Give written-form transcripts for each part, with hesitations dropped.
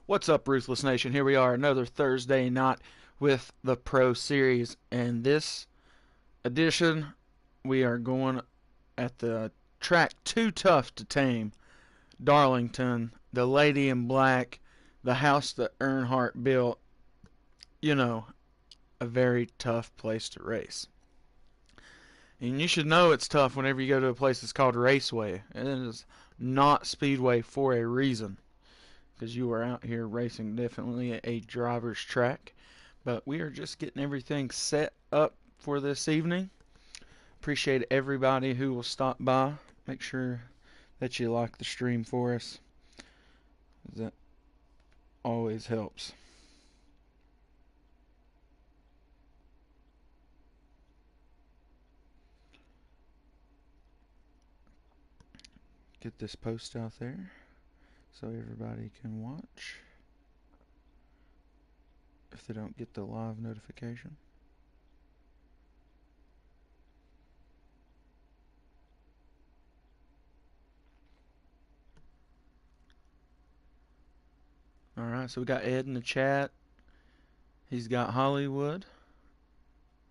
What's up, Ruthless Nation? Here we are, another Thursday night with the Pro Series. And this edition, we are going at the track Too Tough to Tame, Darlington, the Lady in Black, the house that Earnhardt built. You know, a very tough place to race. And you should know it's tough whenever you go to a place that's called Raceway. It is not Speedway for a reason, because you are out here racing definitely a driver's track. But we are just getting everything set up for this evening. Appreciate everybody who will stop by. Make sure that you like the stream for us. That always helps. Get this post out there so everybody can watch if they don't get the live notification. Alright, so we got Ed in the chat. He's got Hollywood.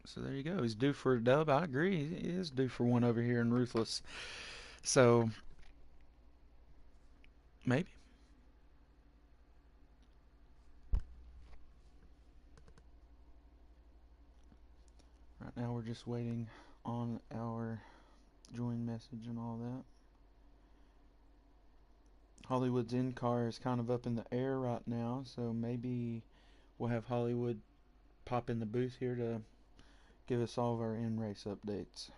So there you go. He's due for a dub. I agree. He is due for one over here in Ruthless. So, maybe. Right now we're just waiting on our join message and all that. Hollywood's in-car is kind of up in the air right now, so maybe we'll have Hollywood pop in the booth here to give us all of our in-race updates.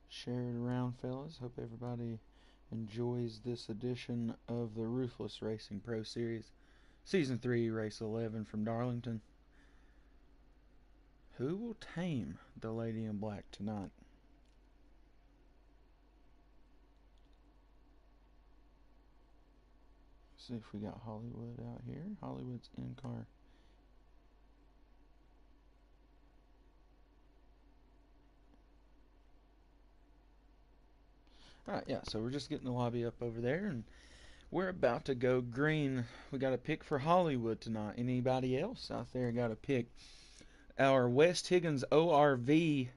Share it around, fellas. Hope everybody enjoys this edition of the Ruthless Racing Pro Series, Season 3, Race 11 from Darlington. Who will tame the Lady in Black tonight? See if we got Hollywood out here. Hollywood's in car. Alright, yeah, so we're just getting the lobby up over there, and we're about to go green. We got a pick for Hollywood tonight. Anybody else out there got a pick? Our West Higgins ORV,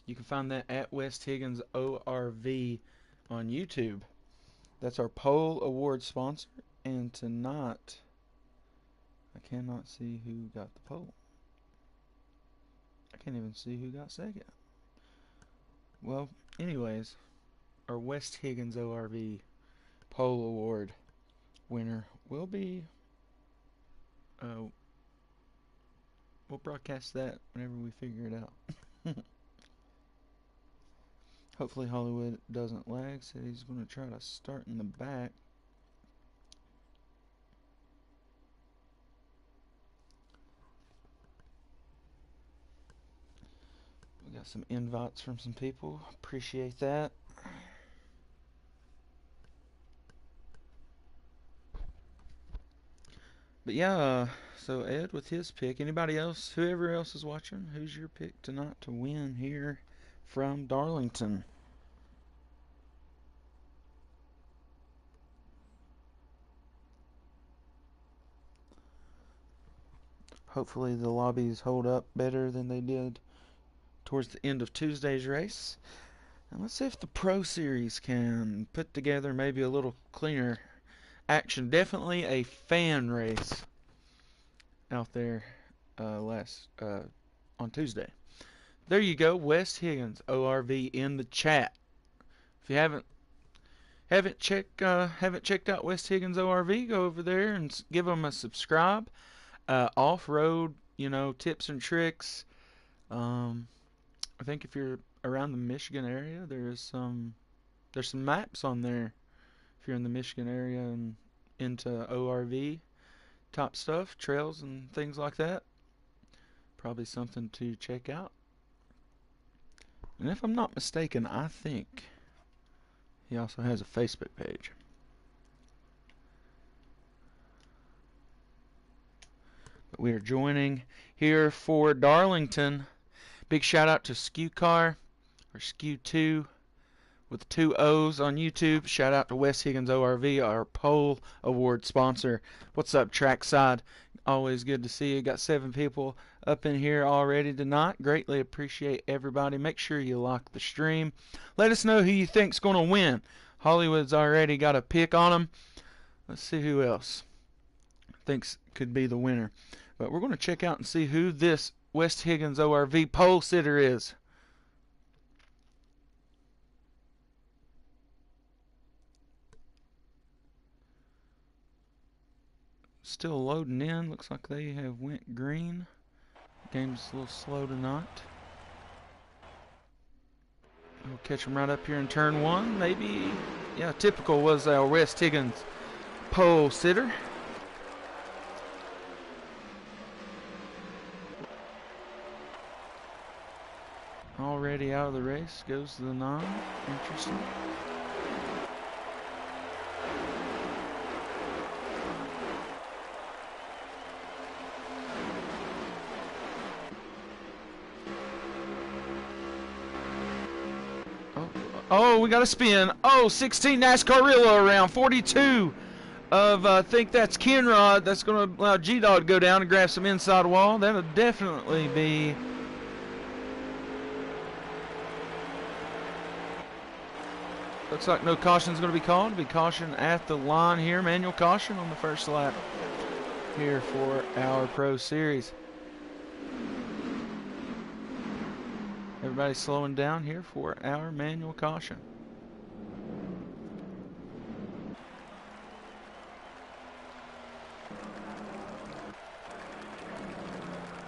you can find that at West Higgins ORV on YouTube. That's our poll award sponsor. And tonight, I cannot see who got the poll. I can't even see who got second. Well, anyways, our West Higgins ORV poll award winner will be, we'll broadcast that whenever we figure it out. Hopefully Hollywood doesn't lag. Said he's going to try to start in the back. We got some invites from some people. Appreciate that. But yeah, so Ed with his pick. Anybody else, whoever else is watching, who's your pick tonight to win here from Darlington? Hopefully the lobbies hold up better than they did towards the end of Tuesday's race. And let's see if the Pro Series can put together maybe a little cleaner action. Definitely a fan race out there on Tuesday. There you go, West Higgins ORV in the chat. If you haven't checked out West Higgins ORV, go over there and give them a subscribe. Off-road, tips and tricks. I think if you're around the Michigan area, there's some maps on there. If you're in the Michigan area and into ORV top stuff, trails and things like that, probably something to check out. And if I'm not mistaken, I think he also has a Facebook page. But we are joining here for Darlington. Big shout out to Skew Car, or Skew2, with 2 O's on YouTube. Shout out to West Higgins ORV, our Pole Award sponsor. What's up, Trackside? Always good to see you. Got 7 people up in here already tonight. Greatly appreciate everybody. Make sure you lock the stream. Let us know who you think's going to win. Hollywood's already got a pick on them. Let's see who else thinks could be the winner. But we're going to check out and see who this West Higgins ORV pole sitter is. Still loading in. Looks like they have went green. Game's a little slow tonight. We'll catch them right up here in turn 1. Maybe, yeah, typical was our West Higgins pole sitter. Already out of the race. Goes to the 9. Interesting. Oh, we got a spin. Oh, 16 NASCAR Rilla around. 42 of, I think that's Kenrod. That's going to allow G-Dog to go down and grab some inside wall. That'll definitely be... Looks like no caution is going to be called. It'll be caution at the line here. Manual caution on the first lap here for our Pro Series. Everybody's slowing down here for our manual caution.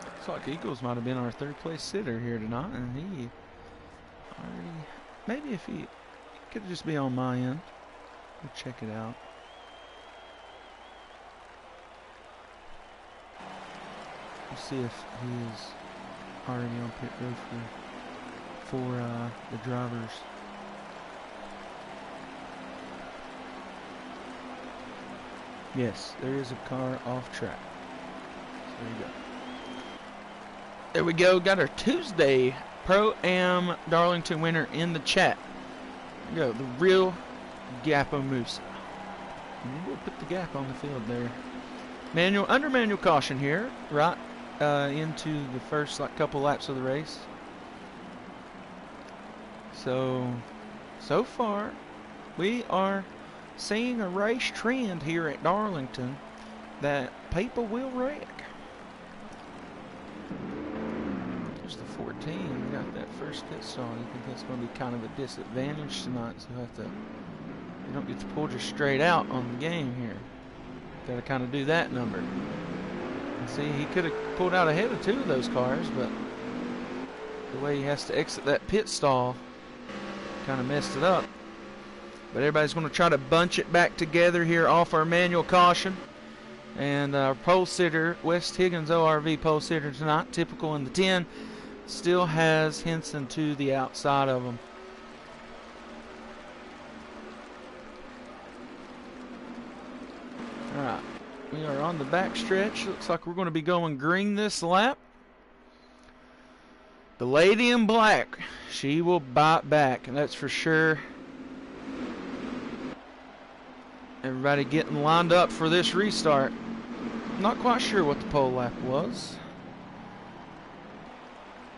Looks like Eagles might have been our 3rd place sitter here tonight, and he already, maybe if he could just be on my end. We'll check it out. We'll see if he's already on pit road for the drivers. Yes, there is a car off track. So there you go. There we go. Got our Tuesday Pro-Am Darlington winner in the chat. There we go. The real Gapo Musa. We'll put the gap on the field there. Under manual caution here, right into the first couple laps of the race. So far, we are seeing a race trend here at Darlington that people will wreck. There's the 14. We got that first pit stall. You think that's going to be kind of a disadvantage tonight? So you don't get to pull just straight out on the game here. Got to kind of do that number. And see, he could have pulled out ahead of 2 of those cars, but the way he has to exit that pit stall kind of messed it up. But everybody's going to try to bunch it back together here off our manual caution. And our pole sitter, West Higgins ORV pole sitter tonight, typical in the 10, still has Henson to the outside of him. All right, we are on the back stretch. Looks like we're going to be going green this lap. The lady in black, she will bite back, and that's for sure. Everybody getting lined up for this restart. Not quite sure what the pole lap was,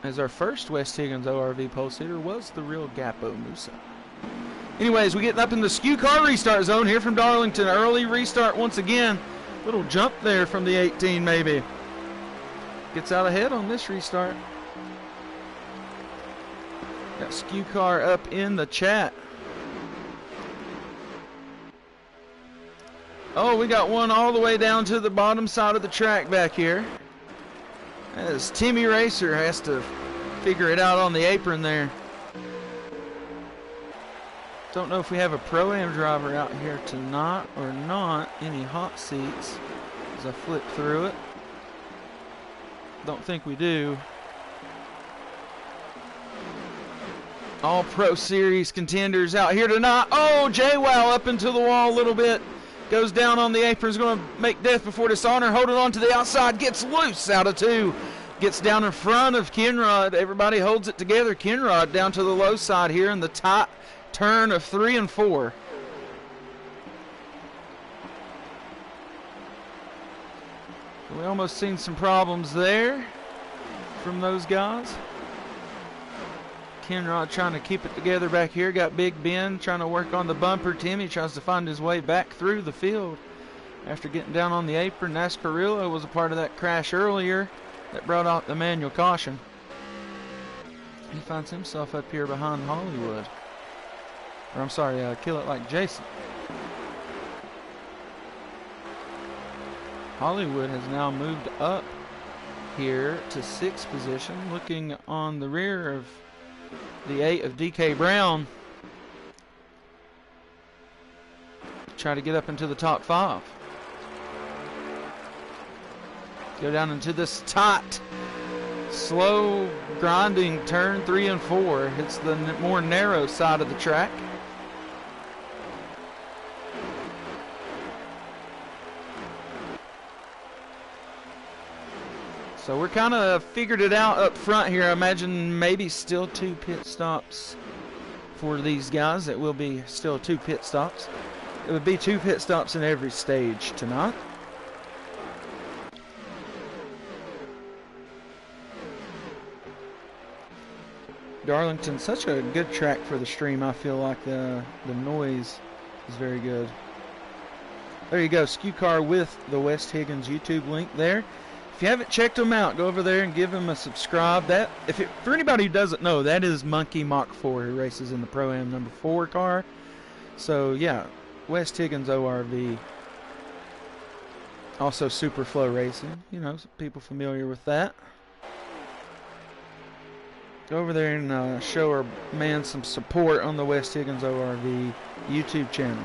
as our first West Higgins ORV pole sitter was the real Gapo Musa. Anyways, we getting up in the Skew Car restart zone here from Darlington. Early restart once again. Little jump there from the 18 maybe. Gets out ahead on this restart. Got Skew Car up in the chat. Oh, we got one all the way down to the bottom side of the track back here. As Timmy Racer has to figure it out on the apron there. Don't know if we have a Pro-Am driver out here tonight or not. Any hot seats as I flip through it. Don't think we do. All Pro Series contenders out here tonight. Oh, J-Wow up into the wall a little bit. Goes down on the apron. Is going to make death before dishonor. Holding on to the outside. Gets loose out of 2. Gets down in front of Kinrod. Everybody holds it together. Kinrod down to the low side here in the tight turn of 3 and 4. We almost seen some problems there from those guys. Kinrod trying to keep it together back here. Got Big Ben trying to work on the bumper. Timmy tries to find his way back through the field after getting down on the apron. Nascarillo was a part of that crash earlier that brought out the manual caution. He finds himself up here behind Hollywood. Or I'm sorry, Kill It Like Jason. Hollywood has now moved up here to 6th position, looking on the rear of the 8 of DK Brown. Try to get up into the top 5. Go down into this tight, slow, grinding turn 3 and 4. Hits the more narrow side of the track. So we're kind of figured it out up front here. I imagine maybe still 2 pit stops for these guys. It will be still 2 pit stops. It would be 2 pit stops in every stage tonight. Darlington, such a good track for the stream. I feel like the noise is very good. There you go, SKU Car with the West Higgins YouTube link there. If you haven't checked them out, go over there and give them a subscribe. For anybody who doesn't know, that is Monkey Mach 4 who races in the Pro-Am number 4 car. So yeah, West Higgins ORV. Also Superflow Racing, you know, some people familiar with that. Go over there and show our man some support on the West Higgins ORV YouTube channel.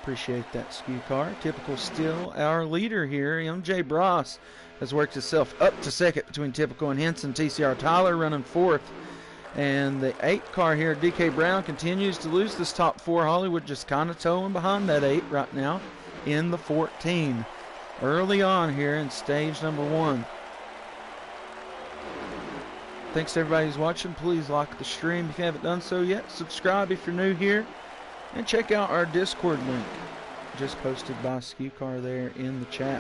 Appreciate that, SKU Car. Typical still our leader here. MJ Bross has worked himself up to 2nd between Typical and Henson. TCR Tyler running 4th. And the 8 car here, DK Brown, continues to lose this top 4. Hollywood just kind of towing behind that 8 right now in the 14. Early on here in stage number 1. Thanks to everybody who's watching. Please like the stream if you haven't done so yet. Subscribe if you're new here. And check out our Discord link, just posted by SKU Car there in the chat.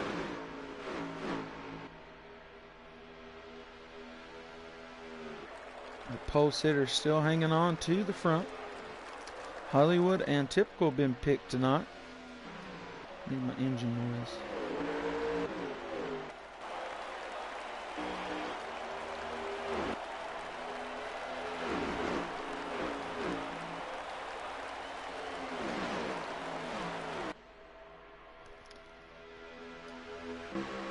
The pole sitter still hanging on to the front. Hollywood and Typical have been picked tonight. Need my engine noise.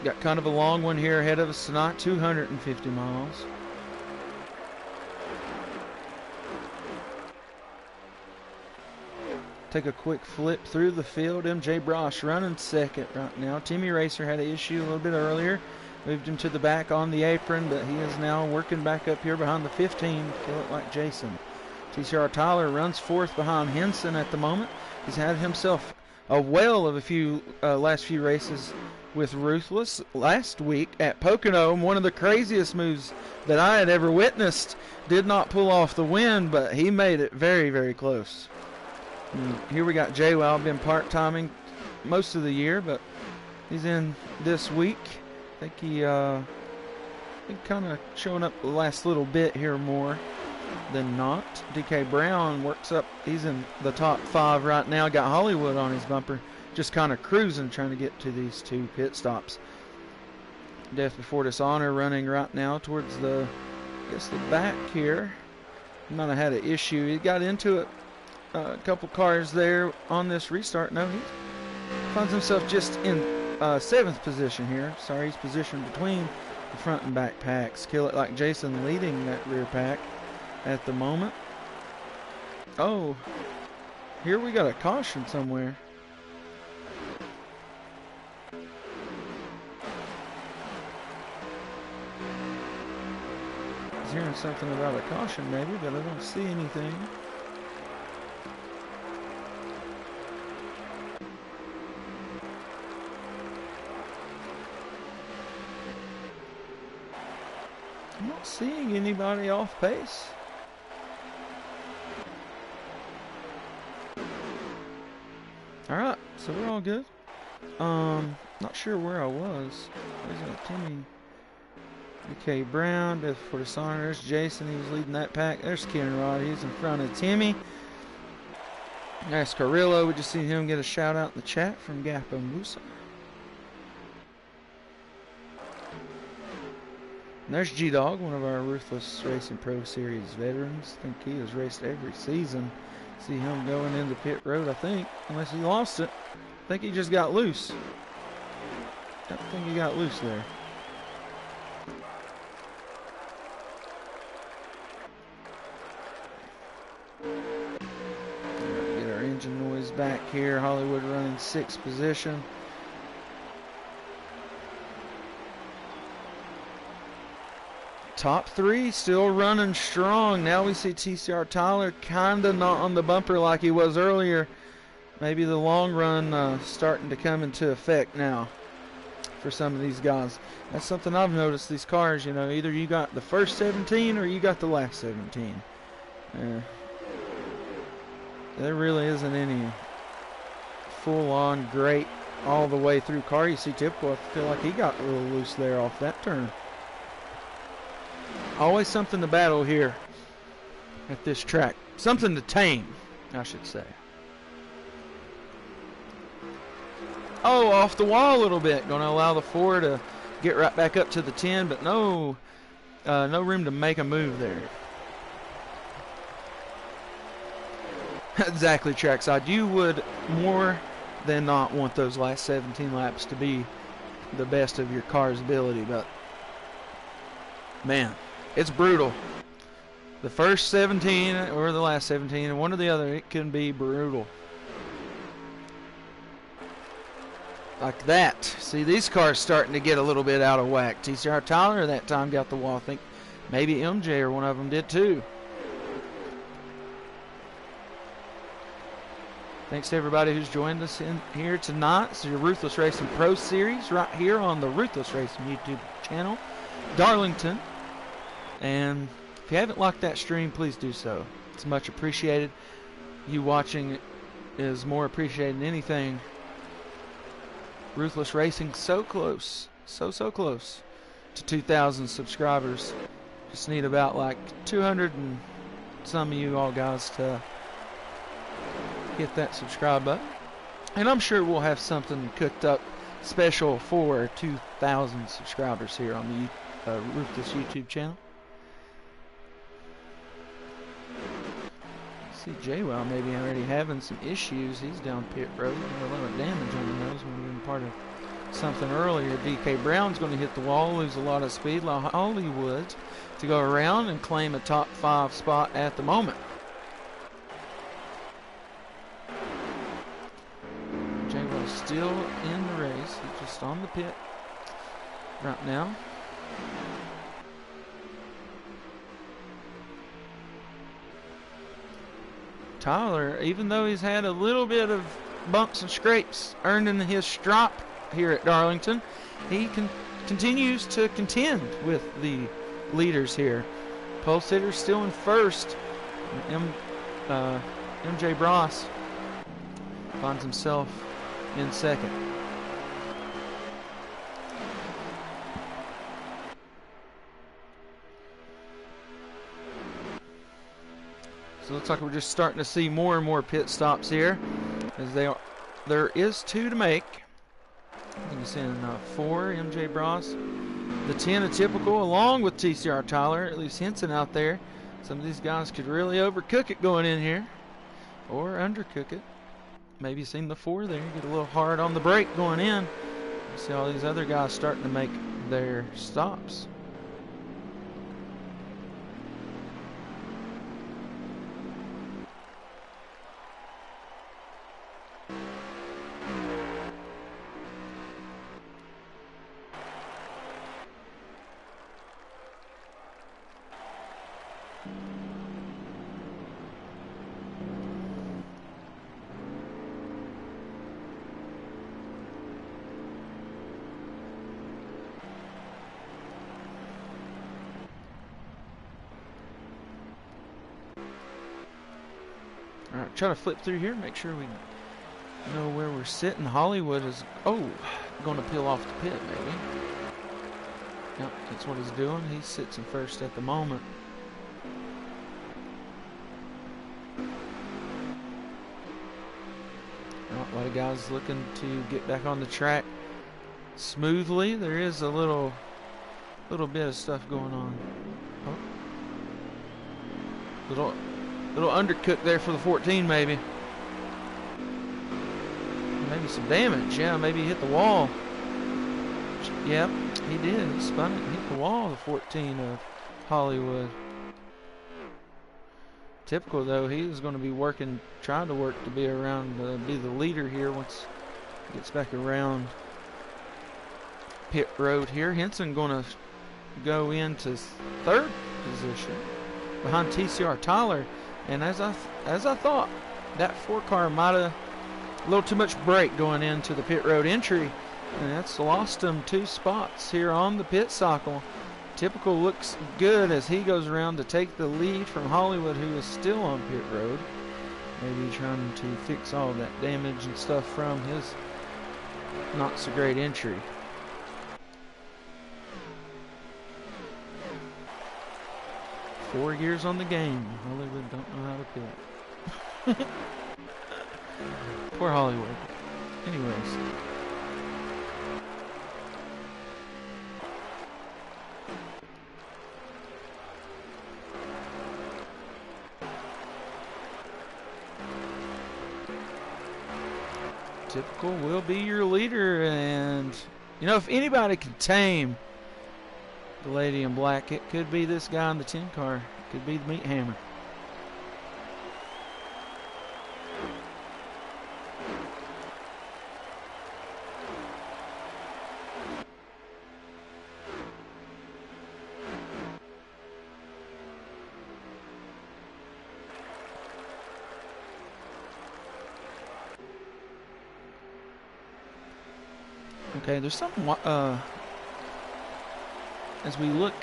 Got kind of a long one here ahead of us tonight, 250 miles. Take a quick flip through the field. MJ Brosh running 2nd right now. Timmy Racer had an issue a little bit earlier. Moved him to the back on the apron, but he is now working back up here behind the 15. Kill It Like Jason. TCR Tyler runs 4th behind Henson at the moment. He's had himself a whale of a few last few races with Ruthless. Last week at Pocono, one of the craziest moves that I had ever witnessed. Did not pull off the win, but he made it very, very close. And here we got J-Wow, been part-timing most of the year, but he's in this week. I think he kind of showing up the last little bit here more than not. DK Brown works up. He's in the top 5 right now. Got Hollywood on his bumper. Just kind of cruising, trying to get to these 2 pit stops. Death Before Dishonor running right now towards the, I guess, the back here. He might have had an issue. He got into it, a couple cars there on this restart. No, he finds himself just in 7th position here. Sorry, he's positioned between the front and back packs. Kill It Like Jason leading that rear pack at the moment. Oh, here we got a caution somewhere. Hearing something about a caution maybe, but I don't see anything. I'm not seeing anybody off pace. Alright, so we're all good. Not sure where I was. Where's that Timmy? Okay, Brown, Death for the Sonner. There's Jason, he was leading that pack. There's Kenrod, he's in front of Timmy. There's Carrillo, we just seen him get a shout out in the chat from Gappa Musa. And there's G-Dog, one of our Ruthless Racing Pro Series veterans. I think he has raced every season. See him going into pit road, I think, unless he lost it. I think he just got loose. I think he got loose there. Get our engine noise back here. Hollywood running 6th position. Top 3 still running strong. Now we see TCR Tyler kind of not on the bumper like he was earlier. Maybe the long run starting to come into effect now for some of these guys. That's something I've noticed. These cars, you know, either you got the first 17 or you got the last 17. There really isn't any full-on great all the way through car. You see Typical, I feel like he got a little loose there off that turn. Always something to battle here at this track. Something to tame, I should say. Oh, off the wall a little bit. Going to allow the 4 to get right back up to the 10, but no room to make a move there. Exactly, trackside. You would more than not want those last 17 laps to be the best of your car's ability, but man, it's brutal. The first 17 or the last 17, and one or the other, it can be brutal. Like that. See, these cars starting to get a little bit out of whack. TCR Tyler that time got the wall. I think maybe MJ or one of them did too. Thanks to everybody who's joined us in here tonight. This is your Ruthless Racing Pro Series right here on the Ruthless Racing YouTube channel, Darlington. And if you haven't liked that stream, please do so. It's much appreciated. You watching is more appreciated than anything. Ruthless Racing so close, so close to 2,000 subscribers. Just need about like 200 and some of you all guys to hit that subscribe button. And I'm sure we'll have something cooked up special for 2,000 subscribers here on the Ruthless YouTube channel. See JWoww maybe already having some issues. He's down pit road. A lot of damage on the nose when we were part of something earlier. DK Brown's going to hit the wall, lose a lot of speed. Hollywood to go around and claim a top 5 spot at the moment. JWoww's still in the race. He's just on the pit right now. Tyler, even though he's had a little bit of bumps and scrapes earning his stripe here at Darlington, he continues to contend with the leaders here. Pulse Hitter's still in first. MJ Bross finds himself in second. So it looks like we're just starting to see more and more pit stops here, as there is 2 to make. I think he's in 4, MJ Bross. The 10 of Typical, along with TCR Tyler, at least Henson out there. Some of these guys could really overcook it going in here, or undercook it. Maybe seen the 4 there, get a little hard on the brake going in. You see all these other guys starting to make their stops. Alright, try to flip through here, make sure we know where we're sitting. Hollywood is, going to peel off the pit, maybe. Yep, that's what he's doing. He sits in first at the moment. A lot of guys looking to get back on the track smoothly. There is a little bit of stuff going on. Oh. Little undercook there for the 14, maybe. Maybe some damage. Yeah, maybe he hit the wall. Yep, he did. He spun it and hit the wall, the 14 of Hollywood. Typical, though, he is going to be trying to work to be around, be the leader here once he gets back around pit road here. Henson going to go into third position behind TCR Tyler. And as I thought, that 4-car might have a little too much brake going into the pit road entry. And that's lost him 2 spots here on the pit cycle. Typical looks good as he goes around to take the lead from Hollywood, who is still on pit road. Maybe trying to fix all that damage and stuff from his not so great entry. Four years on the game. Hollywood don't know how to pit. Poor Hollywood. Anyways. Typical will be your leader, and you know, if anybody can tame the lady in black, it could be this guy in the 10 car. It could be the meat hammer. Okay, there's something, as we look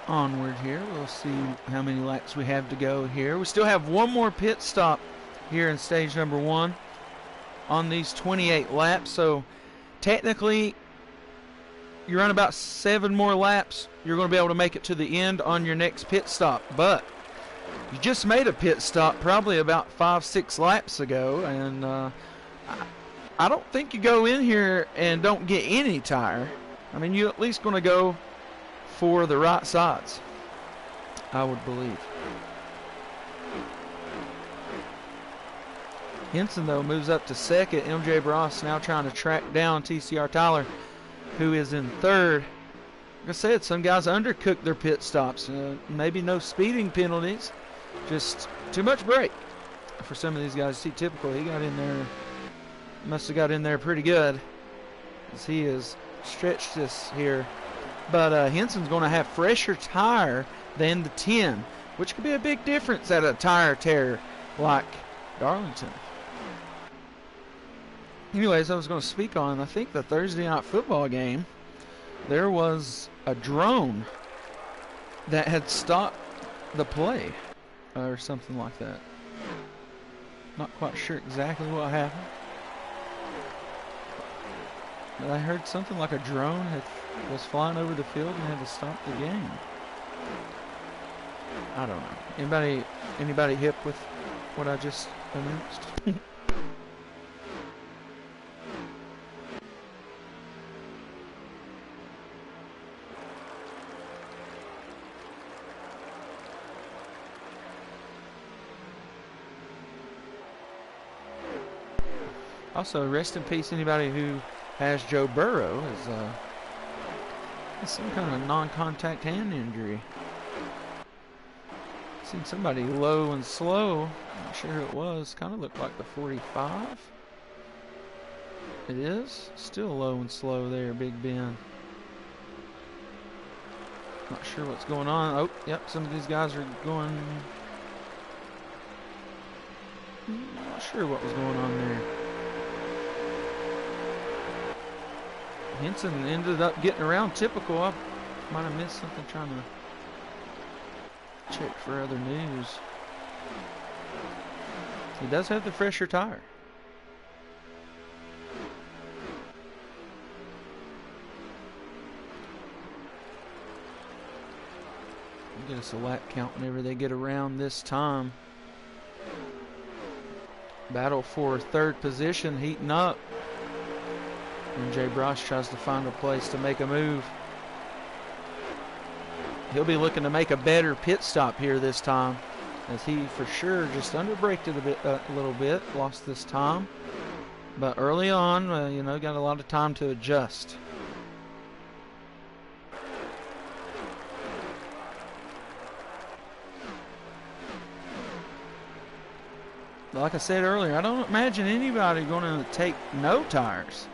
onward here, we'll see how many laps we have to go here. We still have one more pit stop here in stage number 1 on these 28 laps. So technically, you run about 7 more laps, you're going to be able to make it to the end on your next pit stop. But you just made a pit stop probably about 5-6 laps ago, and I don't think you go in here and don't get any tire. I mean, you're at least going to go for the right sides, I would believe. Henson, though, moves up to second. MJ Bross now trying to track down TCR Tyler, who is in third. Like I said, some guys undercook their pit stops. Maybe no speeding penalties, just too much brake for some of these guys. See, Typical, he got in there. Must have got in there pretty good, as he has stretched this here. But Henson's going to have fresher tire than the 10, which could be a big difference at a tire tear like Darlington. Anyways, I was going to speak on, I think, the Thursday night football game. There was a drone that had stopped the play or something like that. Not quite sure exactly what happened. But I heard something like a drone was flying over the field and had to stop the game. I don't know. Anybody hip with what I just announced? Also, rest in peace anybody who has Joe Burrow as some kind of non-contact hand injury. Seen somebody low and slow. Not sure who it was. Kind of looked like the 45. It is still low and slow there, Big Ben. Not sure what's going on. Oh, yep, some of these guys are going. Not sure what was going on there. Henson ended up getting around Typical. I might have missed something trying to check for other news. He does have the fresher tire. Get us a lap count whenever they get around this time. Battle for third position heating up. And Jay Bross tries to find a place to make a move. He'll be looking to make a better pit stop here this time, as he for sure just underbraked it a little bit, lost this time. But early on, got a lot of time to adjust. Like I said earlier, I don't imagine anybody going to take no tires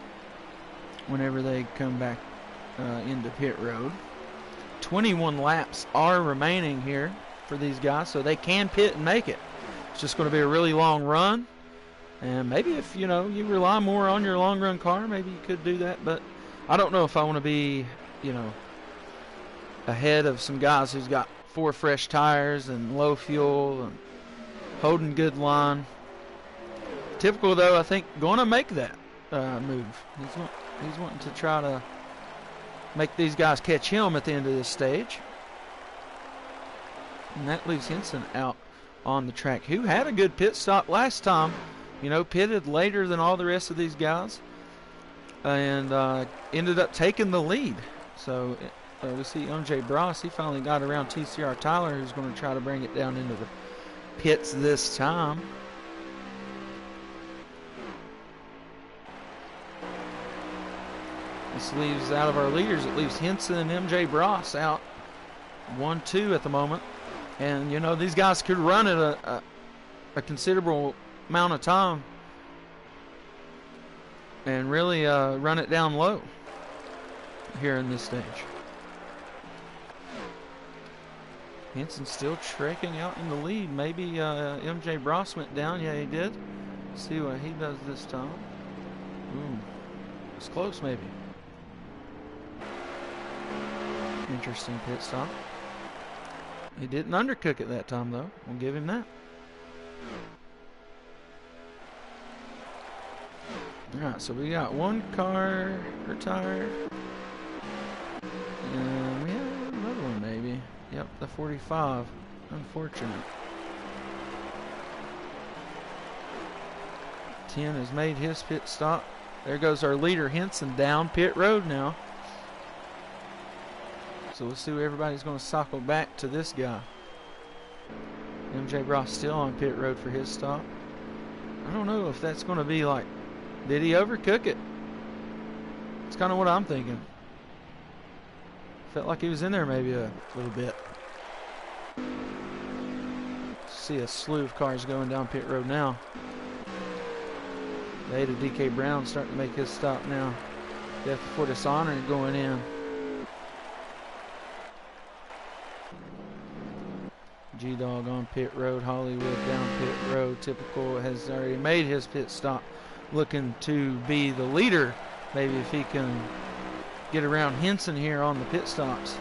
whenever they come back into pit road. 21 laps are remaining here for these guys, so they can pit and make it. It's just going to be a really long run, and maybe if you rely more on your long run car, maybe you could do that. But I don't know if I want to be ahead of some guys who's got 4 fresh tires and low fuel and holding good line. Typical, though, I think, going to make that move. He's wanting to try to make these guys catch him at the end of this stage. And that leaves Henson out on the track, who had a good pit stop last time. Pitted later than all the rest of these guys, and ended up taking the lead. So we see MJ Bross. He finally got around TCR Tyler, who's going to try to bring it down into the pits this time. This leaves out of our leaders, it leaves Henson and MJ Bross out 1-2 at the moment. And these guys could run at a considerable amount of time and really run it down low here in this stage. Henson still trekking out in the lead. Maybe MJ Bross went down. Yeah, he did. Let's see what he does this time. Ooh, it's close maybe. Interesting pit stop. He didn't undercook it that time, though. We'll give him that. Alright, so we got one car retired. And we have another one, maybe. Yep, the 45. Unfortunate. 10 has made his pit stop. There goes our leader, Henson, down pit road now. So we'll see where everybody's going to cycle back to this guy. MJ Bross still on pit road for his stop. I don't know if that's going to be like, did he overcook it? It's kind of what I'm thinking. Felt like he was in there maybe a little bit. See a slew of cars going down pit road now. The 8 of DK Brown starting to make his stop now. Death Before Dishonor going in. G-Dog on pit road. Hollywood down pit road. Typical has already made his pit stop, looking to be the leader. Maybe if he can get around Henson here on the pit stops.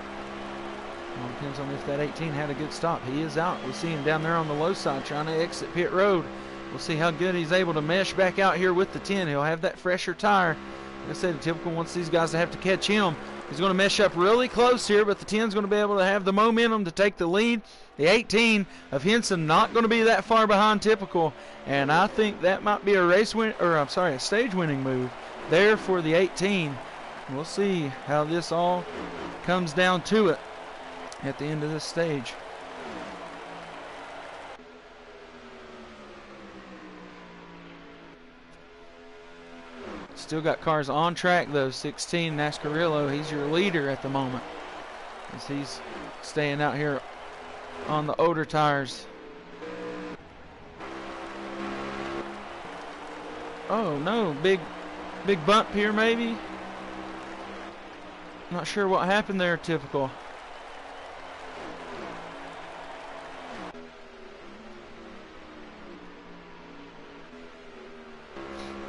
Well, depends on if that 18 had a good stop. He is out. We see him down there on the low side trying to exit pit road. We'll see how good he's able to mesh back out here with the 10. He'll have that fresher tire. Like I said, Typical wants these guys to have to catch him. He's going to mesh up really close here, but the 10's going to be able to have the momentum to take the lead. The 18 of Henson not going to be that far behind Typical, and I think that might be a stage winning move there for the 18. We'll see how this all comes down to it at the end of this stage. Still got cars on track though. 16 Nascarillo, he's your leader at the moment, as he's staying out here on the older tires. Oh no, big bump here maybe. Not sure what happened there, Typical.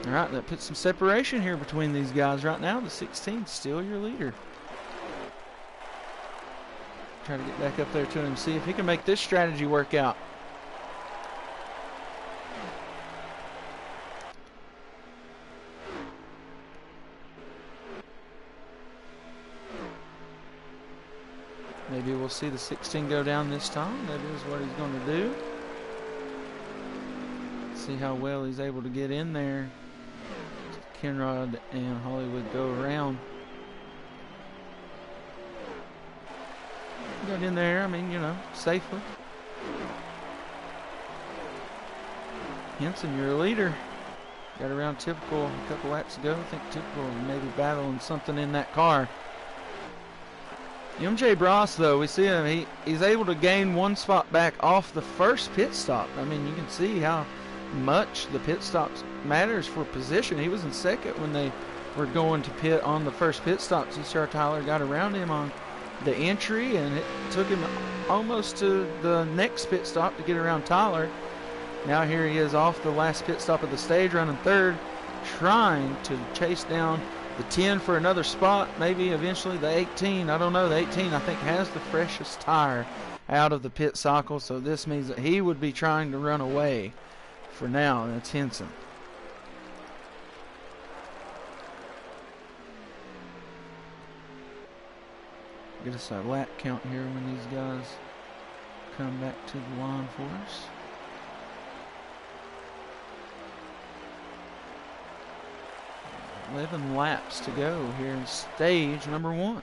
All right, that puts some separation here between these guys right now. The 16's still your leader. Try to get back up there to him, see if he can make this strategy work out. Maybe we'll see the 16 go down this time. That is what he's going to do. See how well he's able to get in there. Kenrod and Hollywood go around. Got in there, I mean, you know, safely. Henson, you're a leader. Got around Typical a couple laps ago. I think Typical maybe battling something in that car. MJ Bross, though, we see him. He's able to gain one spot back off the first pit stop. I mean, you can see how much the pit stops matters for position. He was in second when they were going to pit on the first pit stop. CCR Tyler got around him on the entry, and it took him almost to the next pit stop to get around Tyler. Now here he is off the last pit stop of the stage, running third, trying to chase down the 10 for another spot, maybe eventually the 18. I don't know. The 18, I think, has the freshest tire out of the pit cycle, so this means that he would be trying to run away for now. That's Henson. Get us a lap count here when these guys come back to the line for us. $11 laps to go here in stage number 1.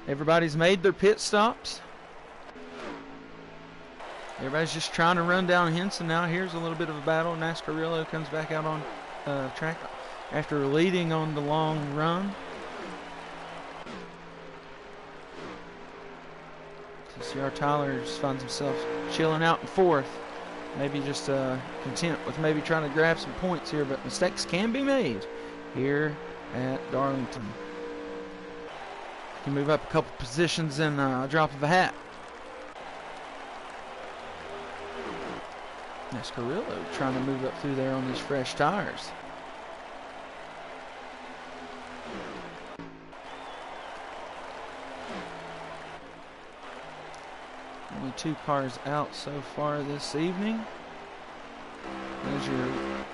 Everybody's made their pit stops. Everybody's just trying to run down Henson now. Here's a little bit of a battle. Nascarillo comes back out on track after leading on the long run. CR Tyler just finds himself chilling out in fourth. Maybe just content with maybe trying to grab some points here, but mistakes can be made here at Darlington. You can move up a couple positions in a drop of a hat. Nascarillo trying to move up through there on these fresh tires. Only 2 cars out so far this evening. There's your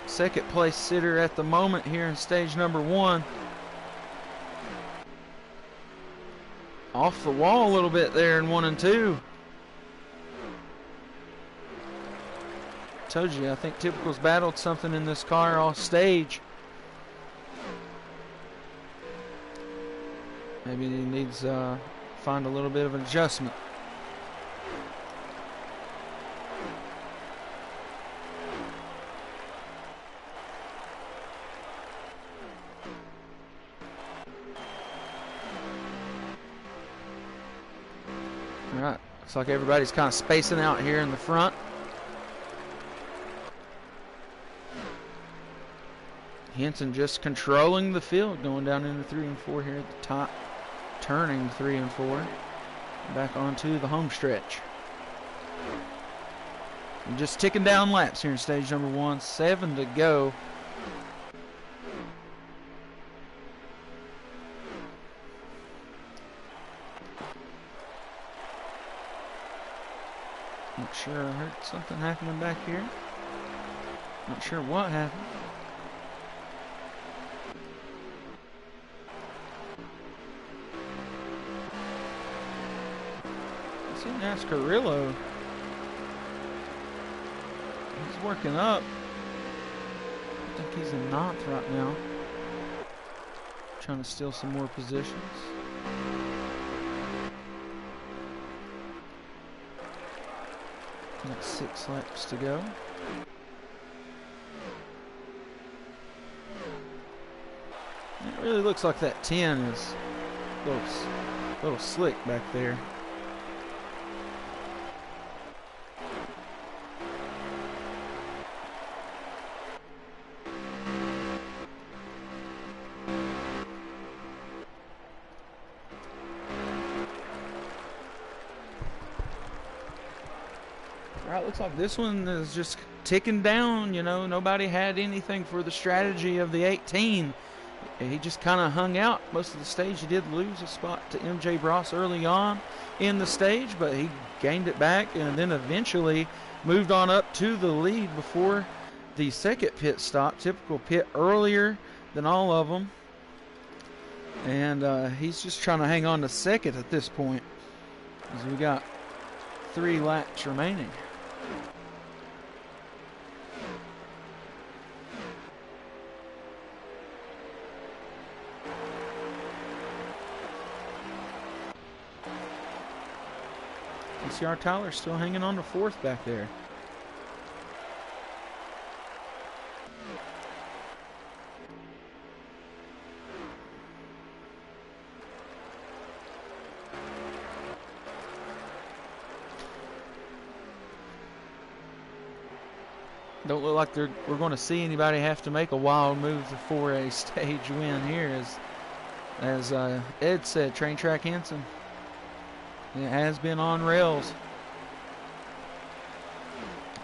second place sitter at the moment here in stage number 1. Off the wall a little bit there in 1 and 2. Told you, I think Typical's battled something in this car off stage. Maybe he needs to find a little bit of an adjustment. All right, looks like everybody's kind of spacing out here in the front. Henson just controlling the field, going down into 3 and 4 here at the top, turning 3 and 4, back onto the home stretch. And just ticking down laps here in stage number 1, 7 to go. Not sure, I heard something happening back here. Not sure what happened. See Nascarillo. He's working up. I think he's in 9th right now. Trying to steal some more positions. Got 6 laps to go. It really looks like that 10 is a little slick back there. Alright, looks like this one is just ticking down, you know. Nobody had anything for the strategy of the 18. He just kind of hung out most of the stage. He did lose a spot to MJ Bross early on in the stage, but he gained it back and then eventually moved on up to the lead before the second pit stop. Typical pit earlier than all of them. And he's just trying to hang on to second at this point. as we got 3 laps remaining. PCR Tyler still hanging on to 4th back there. Don't look like we're going to see anybody have to make a wild move for a stage win here, as Ed said, Train Track Henson. It has been on rails.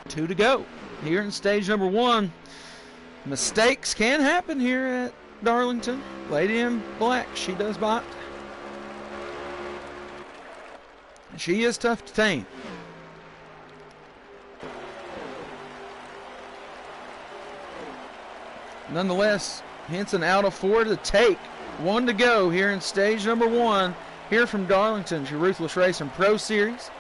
2 to go here in stage number 1. Mistakes can happen here at Darlington. Lady in black, she does bite. She is tough to tame. Nonetheless, Henson out of 4 to take. 1 to go here in stage number 1. Here from Darlington's your Ruthless Racing Pro Series.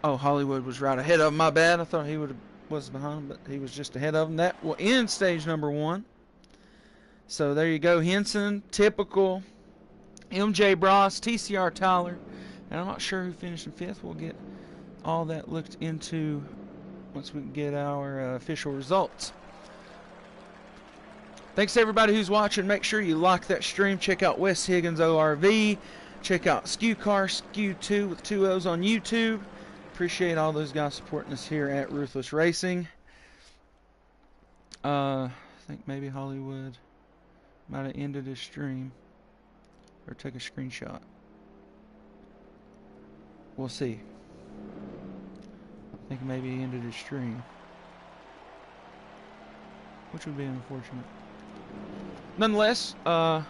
Oh, Hollywood was right ahead of him. My bad. I thought he was behind him, but he was just ahead of him. That will end stage number 1. So there you go. Henson, typical. MJ Bross, TCR Tyler. And I'm not sure who finished in 5th. We'll get all that looked into once we get our official results. Thanks to everybody who's watching. Make sure you like that stream. Check out Wes Higgins ORV. Check out Skew Car Skew 2 with 2 O's on YouTube. Appreciate all those guys supporting us here at Ruthless Racing. I think maybe Hollywood might have ended his stream or took a screenshot. We'll see. I think maybe he ended his stream, which would be unfortunate. Nonetheless, sorry,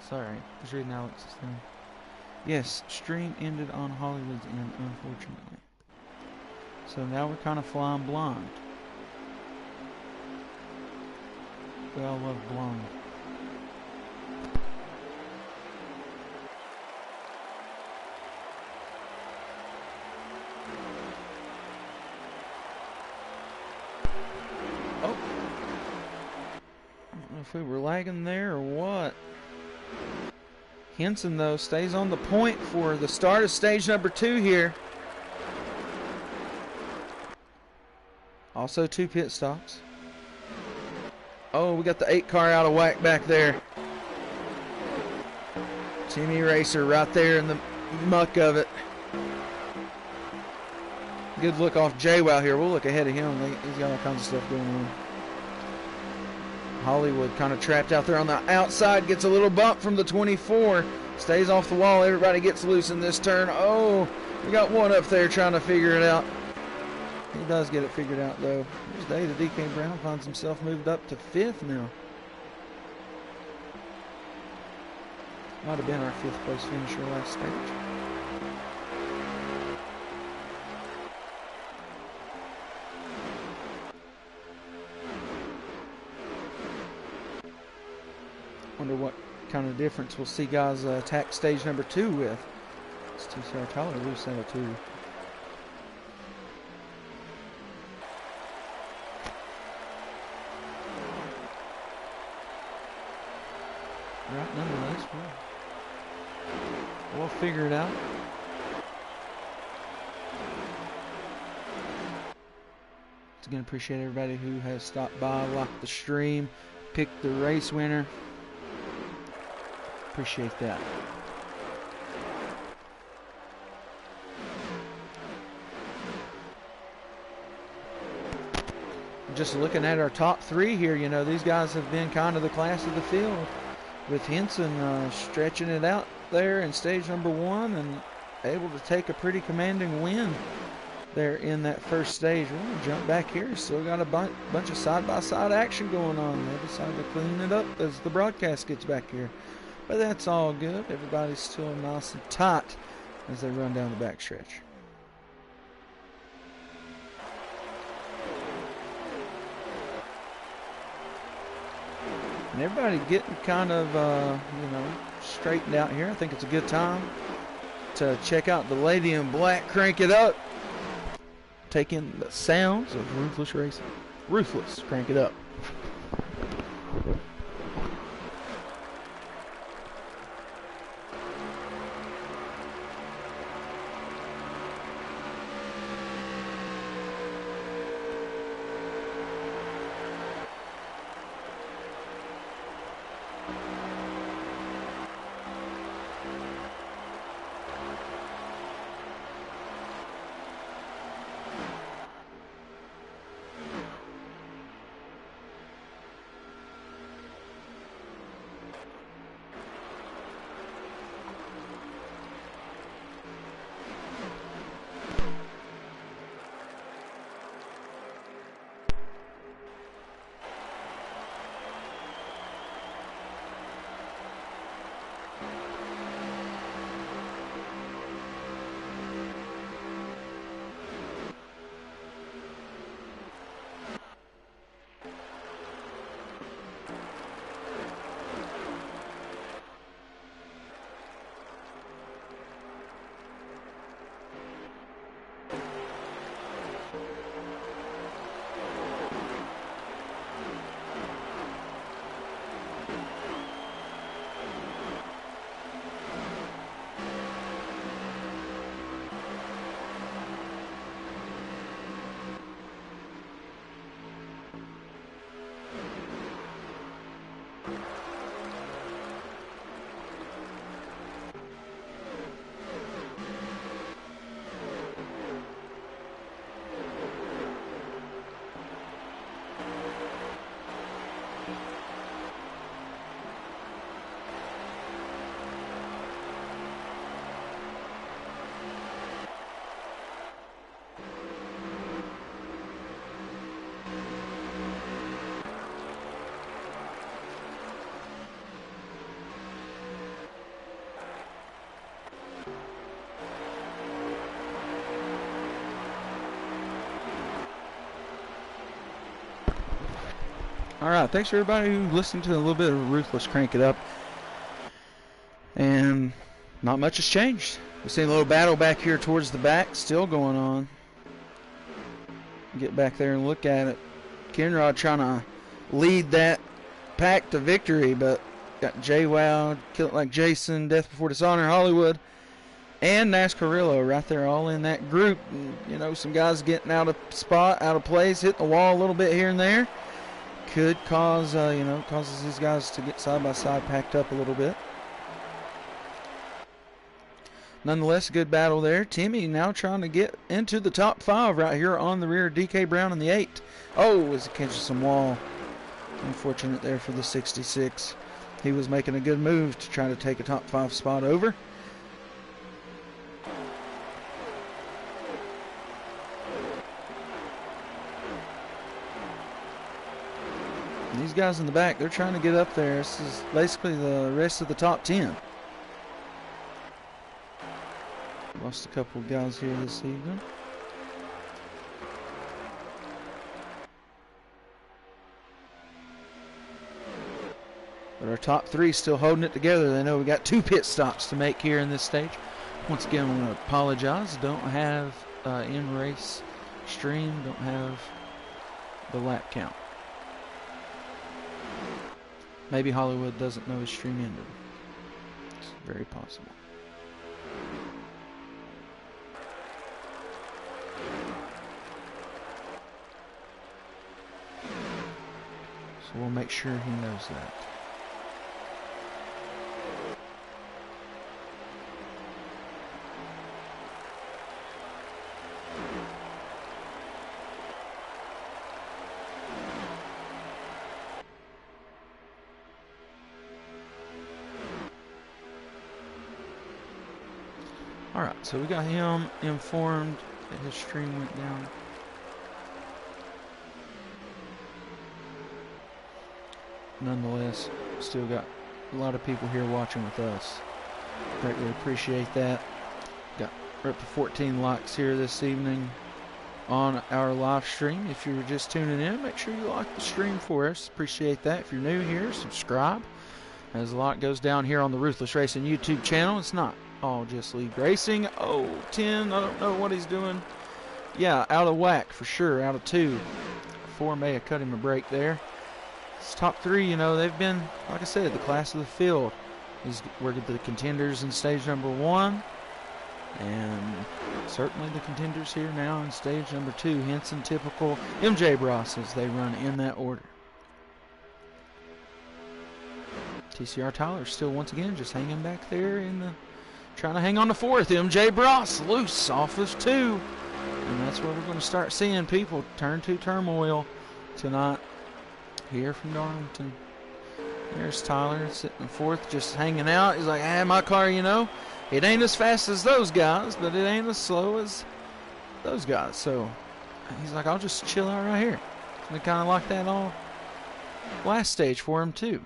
I was reading Alex's thing. Yes, stream ended on Hollywood's end, unfortunately. So now we're kind of flying blind. We all love blind. Oh. I don't know if we were lagging there or what. Henson, though, stays on the point for the start of stage number 2 here. Also 2 pit stops. Oh, we got the 8 car out of whack back there. Timmy Racer right there in the muck of it. Good look off JWoww here. We'll look ahead of him. He's got all kinds of stuff going on. Hollywood kind of trapped out there on the outside. Gets a little bump from the 24. Stays off the wall. Everybody gets loose in this turn. Oh, we got one up there trying to figure it out. He does get it figured out, though. Today, the DK Brown finds himself moved up to 5th now. Might have been our 5th place finisher last stage. Wonder what kind of difference we'll see guys attack stage number 2 with. It's TCR Tyler loose out of 2. Right, nonetheless, we'll figure it out. Once again, appreciate everybody who has stopped by, liked the stream, picked the race winner. Appreciate that. Just looking at our top 3 here, you know, these guys have been kind of the class of the field, with Henson stretching it out there in stage number 1 and able to take a pretty commanding win there in that first stage. We're going to jump back here. Still got a bunch of side-by-side action going on. They decided to clean it up as the broadcast gets back here. But that's all good. Everybody's still nice and tight as they run down the backstretch. And everybody getting kind of, straightened out here. I think it's a good time to check out the Lady in Black crank it up. Take in the sounds of Ruthless Racing. Ruthless, crank it up. All right, thanks for everybody who listened to a little bit of Ruthless Crank It Up. And not much has changed. We're seeing a little battle back here towards the back still going on. Get back there and look at it. Kenrod trying to lead that pack to victory, but got JWoww, Kill It Like Jason, Death Before Dishonor, Hollywood, and NASCARillo right there all in that group. And, some guys getting out of spot, out of place, hitting the wall a little bit here and there. Could cause, causes these guys to get side by side packed up a little bit. Nonetheless, good battle there. Timmy now trying to get into the top 5 right here on the rear. DK Brown in the 8. Oh, as he catches some wall. Unfortunate there for the 66. He was making a good move to try to take a top 5 spot over. These guys in the back, they're trying to get up there. This is basically the rest of the top 10. Lost a couple of guys here this evening. But our top 3 still holding it together. They know we got 2 pit stops to make here in this stage. Once again, I want to apologize. Don't have in-race stream. Don't have the lap count. Maybe Hollywood doesn't know his stream ended. It's very possible. So we'll make sure he knows that. Alright, so we got him informed that his stream went down. Nonetheless, still got a lot of people here watching with us. Greatly appreciate that. Got, we're up to 14 likes here this evening. on our live stream. If you're just tuning in, make sure you like the stream for us. Appreciate that. If you're new here, subscribe. As a lot goes down here on the Ruthless Racing YouTube channel. It's not all just league racing. Oh, 10, I don't know what he's doing. Yeah, out of whack for sure, out of 2. 4 may have cut him a break there. It's top 3, you know, they've been, like I said, the class of the field. We're the contenders in stage number 1. And certainly the contenders here now in stage number 2. Henson, Typical, MJ Bros as they run in that order. TCR Tyler still once again just hanging back there in the, trying to hang on to 4th. MJ Bros loose off of 2. And that's where we're going to start seeing people turn to turmoil tonight here from Darlington. There's Tyler sitting in 4th, just hanging out. He's like, my car, you know, it ain't as fast as those guys, but it ain't as slow as those guys. So he's like, I'll just chill out right here. And kind of like that all last stage for him too.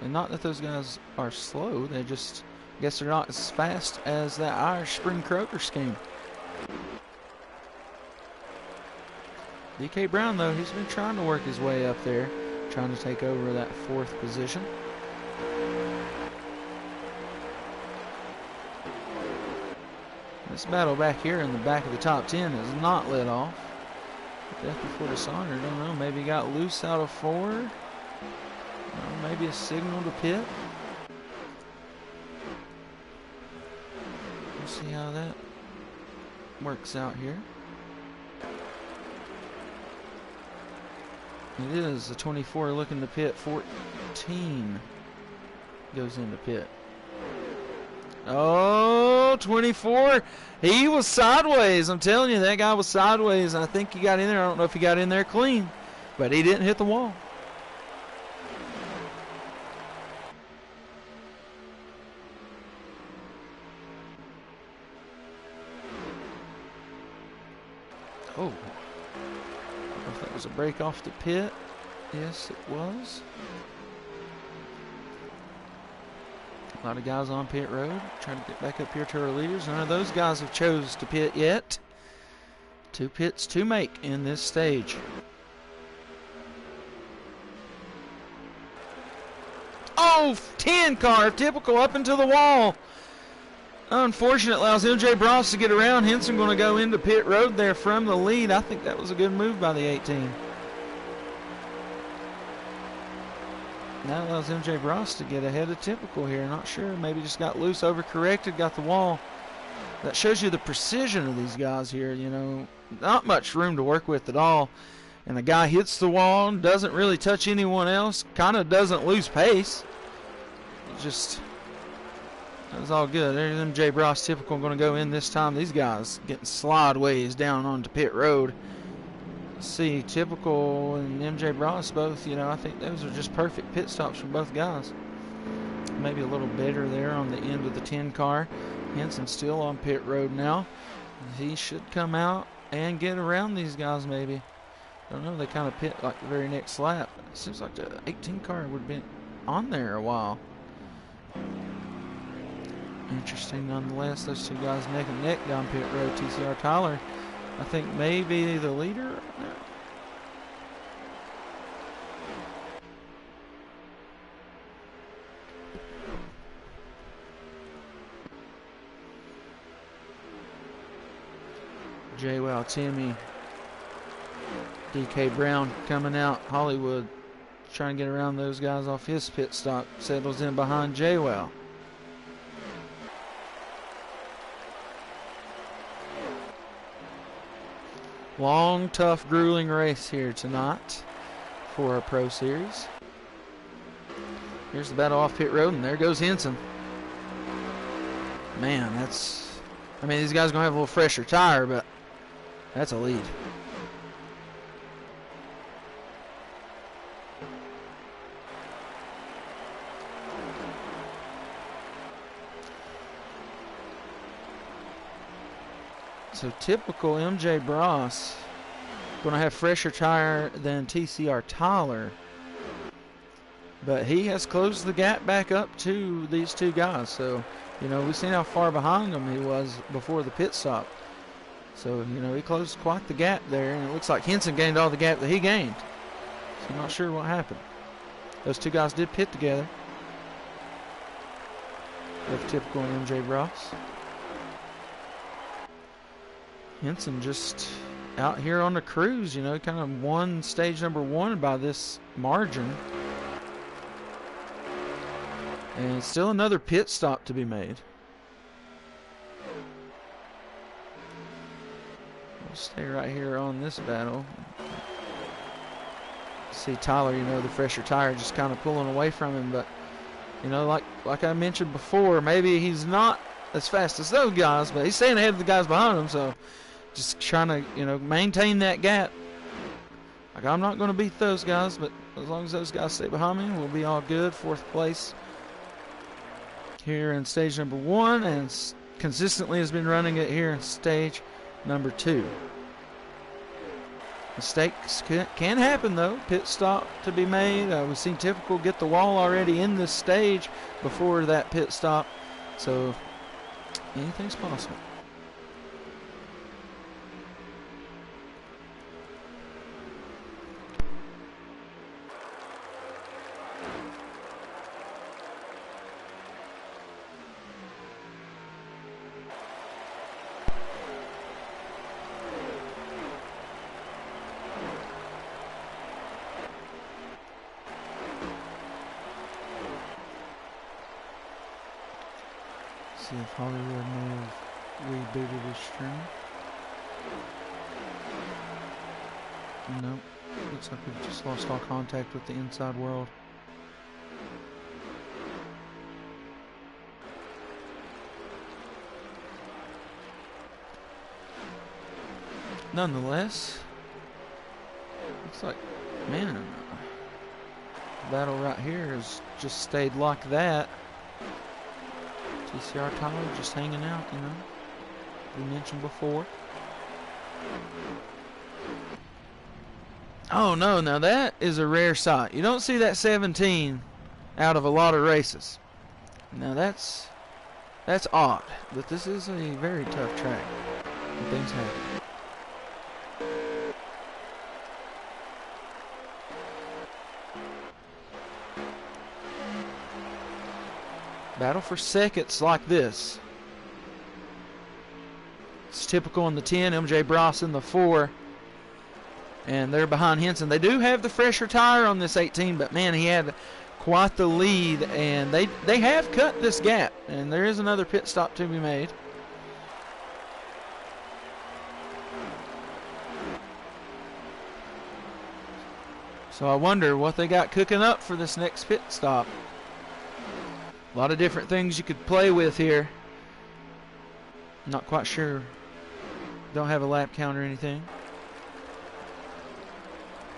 And not that those guys are slow, they just, I guess they're not as fast as that Irish Spring Kroger scheme. DK Brown, though, he's been trying to work his way up there, trying to take over that 4th position. This battle back here in the back of the top 10 is not let off. Death before dishonor, don't know, maybe got loose out of 4. Maybe a signal to pit. We'll see how that works out here. It is a 24 looking to pit. 14 goes into pit. Oh, 24. He was sideways. I'm telling you, that guy was sideways. I think he got in there. I don't know if he got in there clean, but he didn't hit the wall. Oh, I don't know if that was a break off the pit. Yes, it was. A lot of guys on pit road trying to get back up here to our leaders. None of those guys have chose to pit yet. 2 pits to make in this stage. Oh, 10 car, Typical up into the wall. Unfortunate, allows MJ Bros to get around. Henson going to go into pit road there from the lead. I think that was a good move by the 18. That allows MJ Bros to get ahead of Typical here. Not sure, maybe just got loose, overcorrected, got the wall. That shows you the precision of these guys here, you know. Not much room to work with at all. And the guy hits the wall, doesn't really touch anyone else, kind of doesn't lose pace. Just... that was all good. There's MJ Bros Typical going to go in this time. These guys getting slideways down onto pit road. Let's see, Typical and MJ Bros both, you know, I think those are just perfect pit stops for both guys. Maybe a little better there on the end of the 10 car. Henson still on pit road now. He should come out and get around these guys maybe. Don't know, they kind of pit like the very next lap. It seems like the 18 car would have been on there a while. Interesting nonetheless, those 2 guys neck and neck down pit road. TCR Tyler, I think maybe the leader. No. J-Wow, Timmy, DK Brown coming out. Hollywood trying to get around those guys off his pit stop. Settles in behind J-Wow. Long, tough, grueling race here tonight for our Pro Series. Here's the battle off pit road, and there goes Henson. Man, that's... I mean, these guys are going to have a little fresher tire, but that's a lead. So Typical MJ Bros going to have fresher tire than TCR Tyler, but he has closed the gap back up to these 2 guys. So, you know, we've seen how far behind him he was before the pit stop. So, you know, he closed quite the gap there, and it looks like Henson gained all the gap that he gained. So I'm not sure what happened. Those two guys did pit together. That's typical in MJ Ross. Henson just out here on the cruise, you know, kind of won stage number 1 by this margin. And still another pit stop to be made. We'll stay right here on this battle. See Tyler, you know, the fresher tire just kind of pulling away from him, but you know, like I mentioned before, maybe he's not as fast as those guys, but he's staying ahead of the guys behind him, so just trying to, you know, maintain that gap. Like, I'm not going to beat those guys, but as long as those guys stay behind me, we'll be all good. 4th place here in stage number 1, and consistently has been running it here in stage number 2. Mistakes can happen, though. Pit stop to be made. We've seen Typical get the wall already in this stage before that pit stop. So anything's possible. See if Hollywood may have rebooted his stream. Nope. Looks like we've just lost all contact with the inside world. Nonetheless, looks like, man, the battle right here has just stayed like that. TCR Tyler just hanging out, you know, we mentioned before. Oh no, now that is a rare sight. You don't see that 17 out of a lot of races. Now that's odd, but this is a very tough track and things happen. Battle for seconds like this. It's typical in the 10, MJ Bross in the 4. And they're behind Henson. They do have the fresher tire on this 18, but man, he had quite the lead, and they have cut this gap, and there is another pit stop to be made. So I wonder what they got cooking up for this next pit stop. A lot of different things you could play with here. Not quite sure. Don't have a lap count or anything.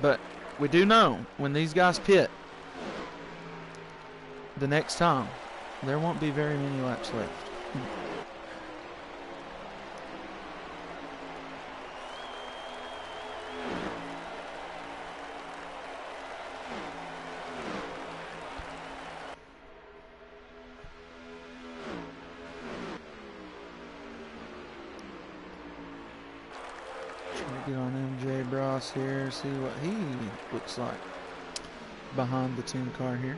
But we do know when these guys pit the next time, there won't be very many laps left. Get on MJ Bross here, see what he looks like behind the 10 car here.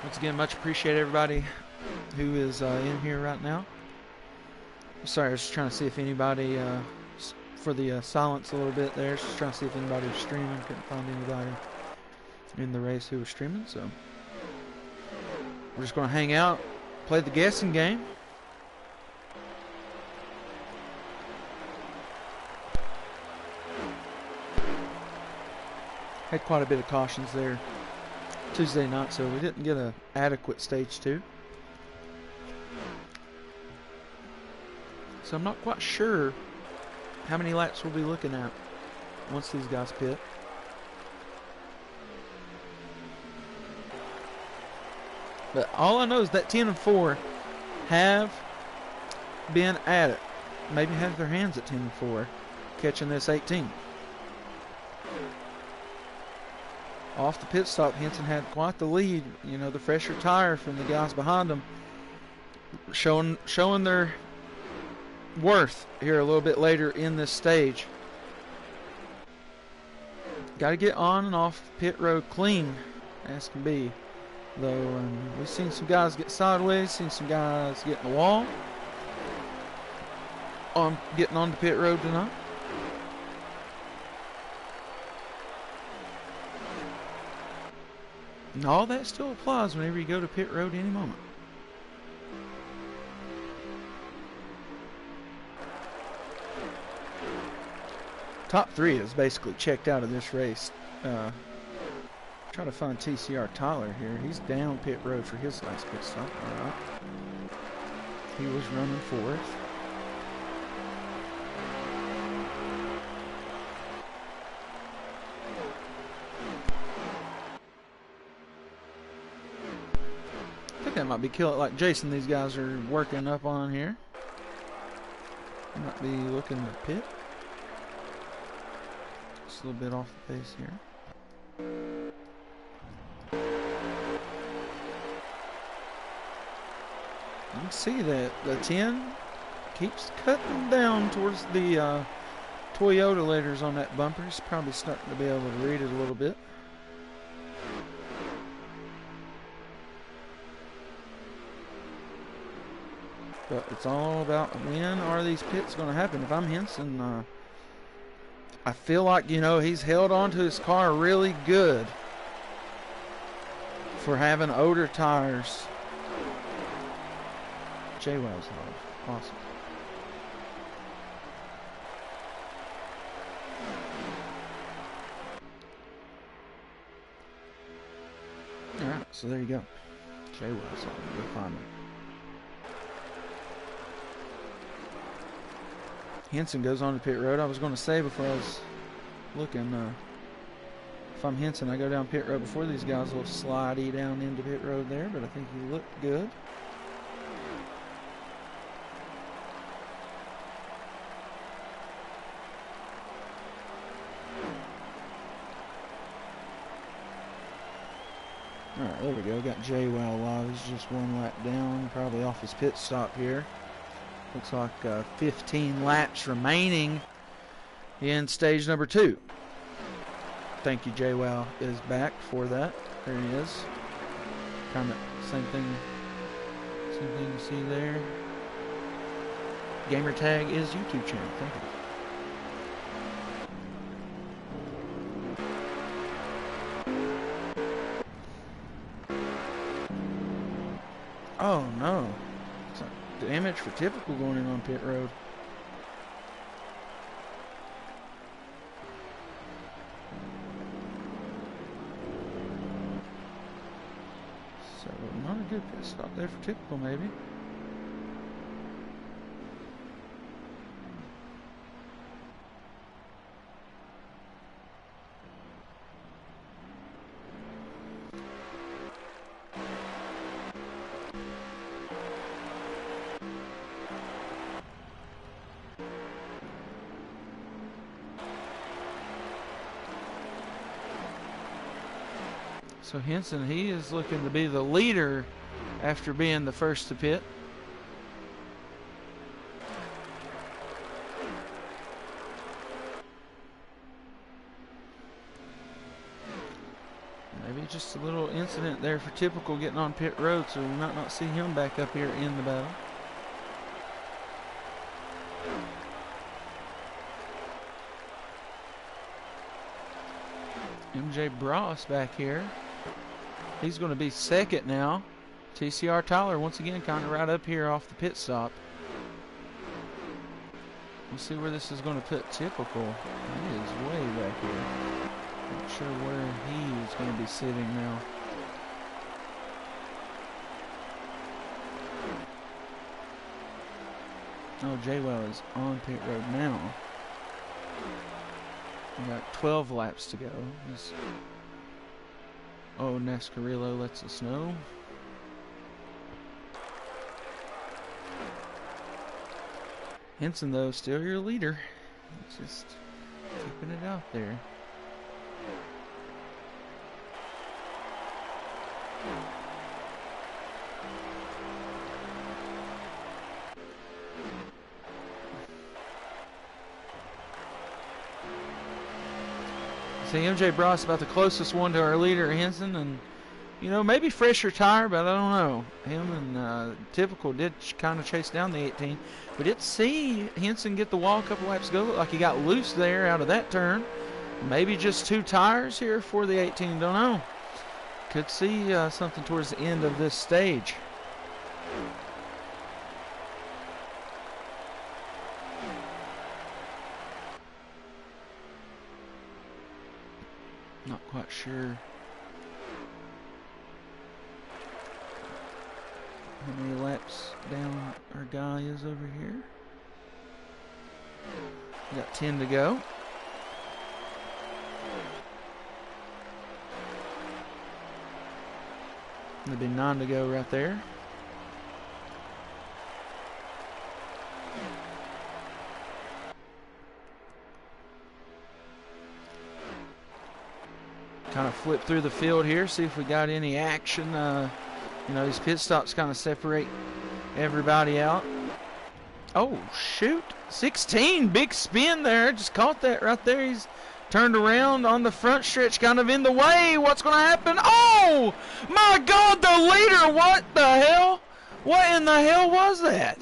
Once again, much appreciate everybody who is in here right now. Sorry, I was just trying to see if anybody for the silence a little bit there, just trying to see if anybody was streaming. Couldn't find anybody in the race who was streaming, so we're just going to hang out, play the guessing game. Had quite a bit of cautions there Tuesday night, so we didn't get an adequate stage 2. So I'm not quite sure how many laps we'll be looking at once these guys pit. But all I know is that 10 and 4 have been at it. Maybe have their hands at 10 and 4, catching this 18. off the pit stop, Henson had quite the lead. You know, the fresher tire from the guys behind him showing their worth here a little bit later in this stage. Got to get on and off pit road clean as can be, though. We've seen some guys get sideways, seen some guys get in the wall on getting on the pit road tonight. And all that still applies whenever you go to pit road any moment. Top three is basically checked out of this race. Try to find TCR Tyler here. He's down pit road for his last pit stop. All right. He was running fourth. I think that might be Kill It Like Jason these guys are working up on here. Might be looking to pit. Just a little bit off the pace here. You can see that the 10 keeps cutting down towards the Toyota letters on that bumper. He's probably starting to be able to read it a little bit. But it's all about when are these pits going to happen. If I'm Henson, I feel like, you know, he's held on to his car really good for having older tires. J-Well's hard. Awesome. Alright, so there you go. J-Well's hard. Good find. Henson goes on to pit road. I was going to say before I was looking, if I'm Henson, I go down pit road before these guys. A little slidey down into pit road there, but I think he looked good. Alright, there we go. Got J-Well live. He's just one lap down, probably off his pit stop here. Looks like 15 laps remaining in stage number 2. Thank you, J-Well is back for that. There he is. Kind of same thing you see there. Gamer tag is YouTube channel. Thank you. Oh no. It's like damage for typical going in on pit road. So not a good pit stop there for typical maybe. So Henson, he is looking to be the leader after being the first to pit. Maybe just a little incident there for typical getting on pit road, so we might not see him back up here in the battle. MJ Bross back here. He's going to be second now. TCR Tyler once again kind of right up here off the pit stop. We'll see where this is going to put typical. He is way back here. Not sure where he is going to be sitting now. Oh, J-Well is on pit road now. We got 12 laps to go. Oh, Nascarillo lets us know. Henson, though, still your leader. Just keeping it out there. See, MJ Bross about the closest one to our leader, Henson, and you know, maybe fresher tire, but I don't know. Him and Typical did kind of chase down the 18. We did see Henson get the wall a couple laps ago. Looked like he got loose there out of that turn. Maybe just 2 tires here for the 18. Don't know. Could see something towards the end of this stage. Not quite sure how many laps down our guy is over here. We got 10 to go. There'll be 9 to go right there. Kind of flip through the field here, see if we got any action. You know, these pit stops kind of separate everybody out. Oh, shoot. 16, big spin there. Just caught that right there. He's turned around on the front stretch, kind of in the way. What's going to happen? Oh, my God, the leader. What the hell? What in the hell was that?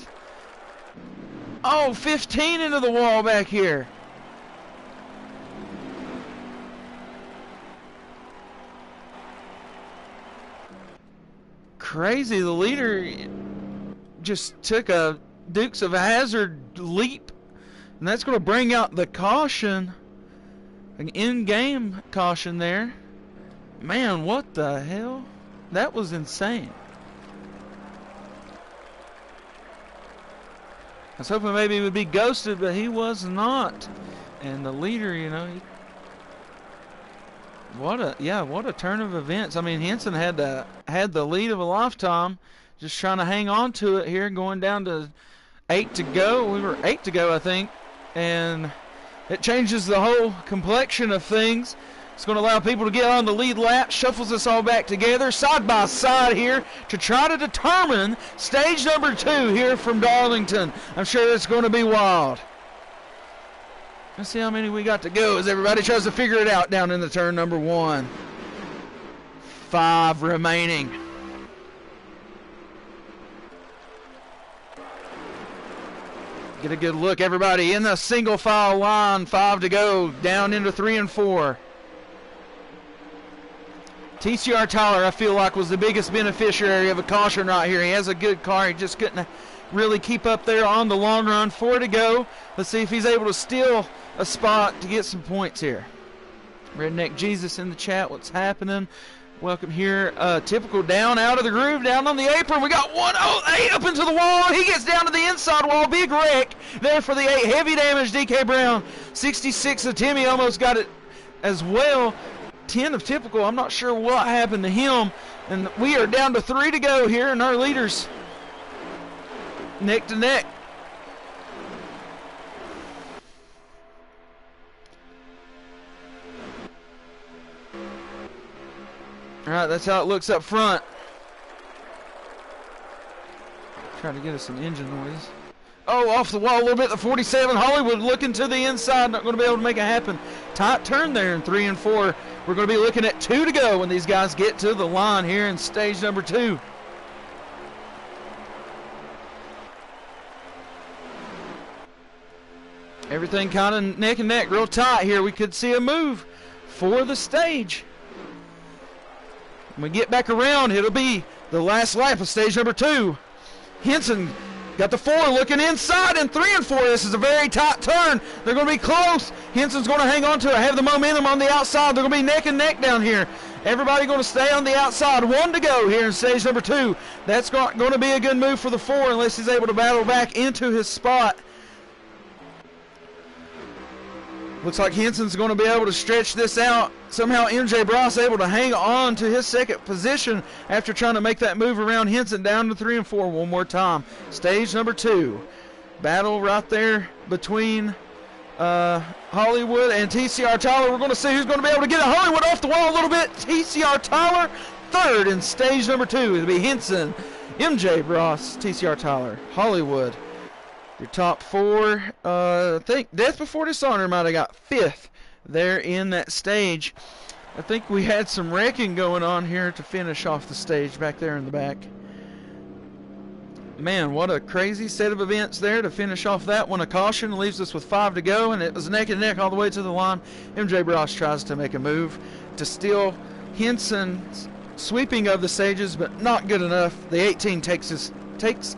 Oh, 15 into the wall back here. Crazy. The leader just took a Dukes of Hazzard leap, and that's going to bring out the caution, an in-game caution there. Man, what the hell? That was insane. I was hoping maybe he would be ghosted, but he was not. And the leader, you know, what a turn of events. I mean, Henson had the lead of a lifetime, just trying to hang on to it here, going down to 8 to go. We were 8 to go, I think, and it changes the whole complexion of things. It's going to allow people to get on the lead lap, shuffles us all back together, side by side here, to try to determine stage number 2 here from Darlington. I'm sure it's going to be wild. Let's see how many we got to go as everybody tries to figure it out down in the turn number 1. 5 remaining. Get a good look, everybody, in the single file line. 5 to go, down into 3 and 4. TCR Tyler, I feel like, was the biggest beneficiary of a caution right here. He has a good car. He just couldn't really keep up there on the long run. 4 to go. Let's see if he's able to steal a spot to get some points here. Redneck Jesus in the chat. What's happening? Welcome here. Typical down out of the groove, down on the apron. We got 108 up into the wall. He gets down to the inside wall. Big wreck there for the 8. Heavy damage, DK Brown. 66 of Timmy almost got it as well. 10 of Typical. I'm not sure what happened to him. And we are down to 3 to go here, and our leaders neck to neck. All right, that's how it looks up front. Try to get us some engine noise. Oh, off the wall a little bit. The 47 Hollywood looking to the inside. Not going to be able to make it happen. Tight turn there in 3 and 4. We're going to be looking at 2 to go when these guys get to the line here in stage number 2. Everything kind of neck and neck, real tight here. We could see a move for the stage. When we get back around, it'll be the last lap of stage number 2. Henson got the 4 looking inside, and 3 and 4. This is a very tight turn. They're going to be close. Henson's going to hang on to it, have the momentum on the outside. They're going to be neck and neck down here. Everybody going to stay on the outside. 1 to go here in stage number 2. That's going to be a good move for the 4 unless he's able to battle back into his spot. Looks like Henson's going to be able to stretch this out. Somehow MJ Bross able to hang on to his second position after trying to make that move around Henson down to 3 and 4 one more time. Stage number 2. Battle right there between Hollywood and TCR Tyler. We're going to see who's going to be able to get a Hollywood off the wall a little bit. TCR Tyler third in stage number 2. It'll be Henson, MJ Bross, TCR Tyler, Hollywood. Your top 4, I think Death Before Dishonor might have got 5th there in that stage. I think we had some wrecking going on here to finish off the stage back there in the back. Man, what a crazy set of events there to finish off that one. A caution leaves us with 5 to go, and it was neck and neck all the way to the line. MJ Bross tries to make a move to steal Henson's sweeping of the stages, but not good enough. The 18 takes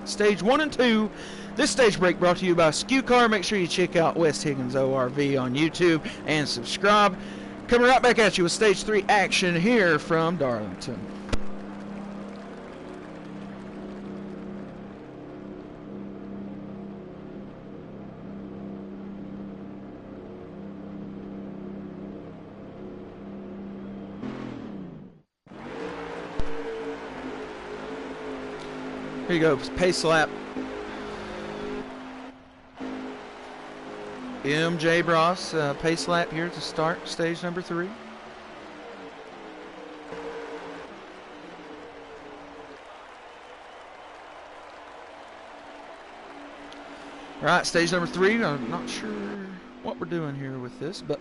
stage 1 and 2. This stage break brought to you by Skew Car. Make sure you check out West Higgins ORV on YouTube and subscribe. Coming right back at you with stage 3 action here from Darlington. Here you go, pace lap. MJ Bross, pace lap here to start stage number 3. All right, stage number 3. I'm not sure what we're doing here with this, but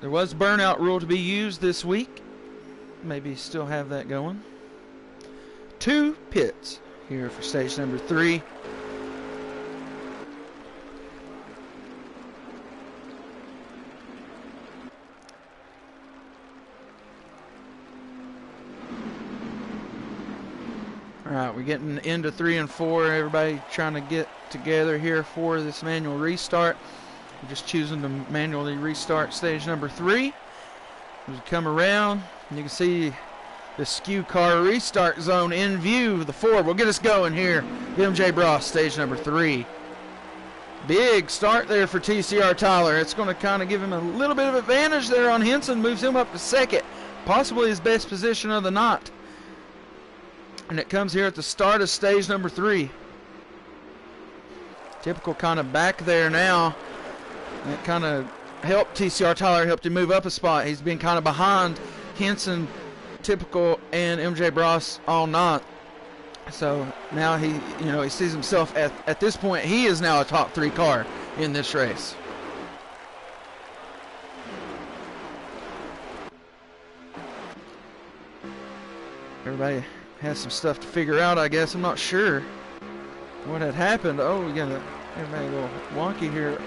there was burnout rule to be used this week. Maybe still have that going. 2 pits here for stage number 3. All right, we're getting into 3 and 4. Everybody trying to get together here for this manual restart. We're just choosing to manually restart stage number 3. As we come around, you can see the Skew Car restart zone in view. The Ford will get us going here. MJ Bross, stage number 3. Big start there for TCR Tyler. It's going to kind of give him a little bit of advantage there on Henson. Moves him up to second. Possibly his best position of the night. And it comes here at the start of stage number 3. Typical kind of back there now. That kind of helped TCR Tyler, helped him move up a spot. He's been kind of behind Henson, Typical, and MJ Bross all night. So now he sees himself at this point. He is now a top 3 car in this race. Everybody has some stuff to figure out, I guess. I'm not sure what had happened. Oh, we got everybody a little wonky here.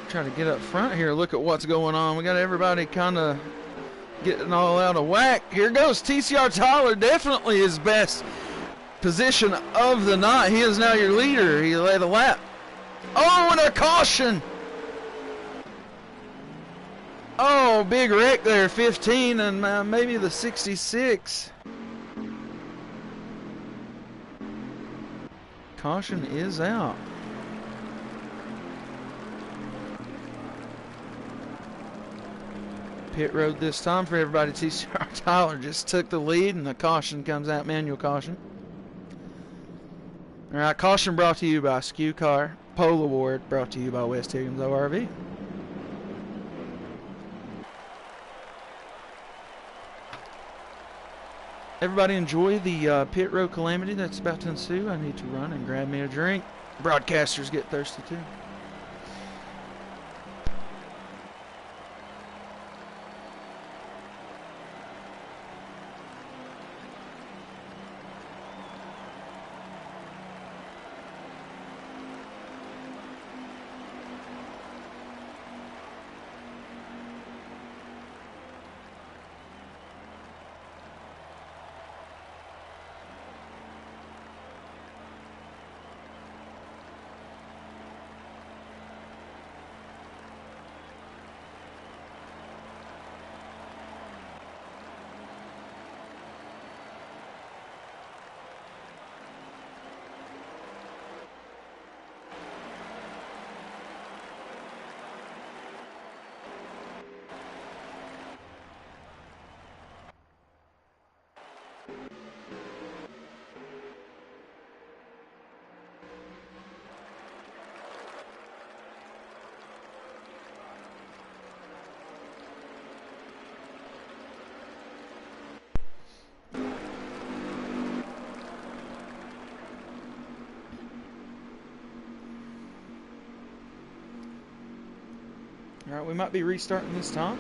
Trying to get up front here, look at what's going on. We got everybody kind of getting all out of whack. Here goes TCR Tyler, definitely his best position of the night. He is now your leader. He led a lap. Oh, and a caution. Oh, big wreck there, 15 and maybe the 66. Caution is out. Pit road this time for everybody. TCR Tyler just took the lead, and the caution comes out, manual caution. All right, caution brought to you by Skew Car. Pole award brought to you by West Higgins ORV. Everybody enjoy the pit road calamity that's about to ensue. I need to run and grab me a drink. Broadcasters get thirsty too. All right, we might be restarting this time.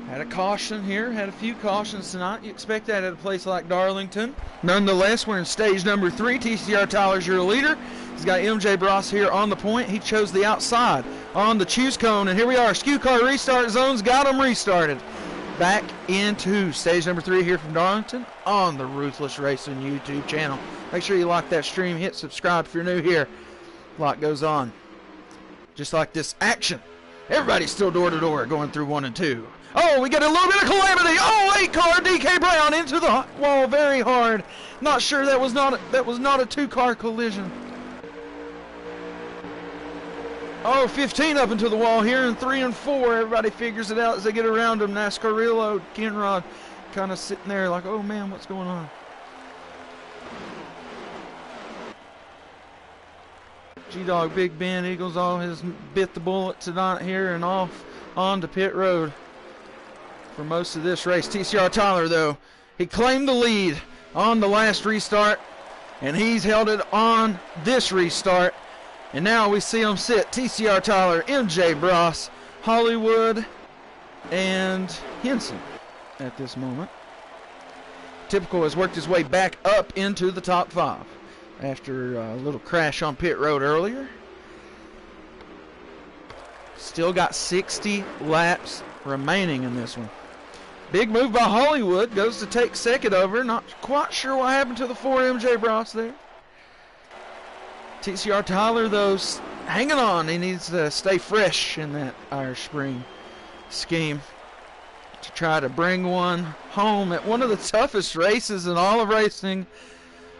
Had a caution here, had a few cautions tonight. You expect that at a place like Darlington. Nonetheless, we're in stage number 3. TCR Tyler's your leader. He's got MJ Bross here on the point. He chose the outside on the choose cone, and here we are. Skew car restart zones got them restarted. Back into stage number 3 here from Darlington on the Ruthless Racing YouTube channel. Make sure you like that stream, hit subscribe if you're new here. A lot goes on. Just like this action. Everybody's still door to door going through 1 and 2. Oh, we get a little bit of calamity. Oh, 8 car DK Brown into the wall very hard. Not sure that was not a 2-car collision. Oh, 15 up into the wall here in 3 and 4. Everybody figures it out as they get around him. NASCARillo, Kenrod kind of sitting there like, oh man, what's going on? G-Dog Big Ben Eagles all has bit the bullet tonight here and off onto pit road for most of this race. TCR Tyler, though, he claimed the lead on the last restart, and he's held it on this restart. And now we see him sit. TCR Tyler, MJ Bross, Hollywood, and Henson at this moment. Typical has worked his way back up into the top 5 after a little crash on pit road earlier. Still got 60 laps remaining in this one. Big move by Hollywood. Goes to take second over. Not quite sure what happened to the 4 MJ Bross there. TCR Tyler, though, hanging on. He needs to stay fresh in that Irish Spring scheme to try to bring one home at one of the toughest races in all of racing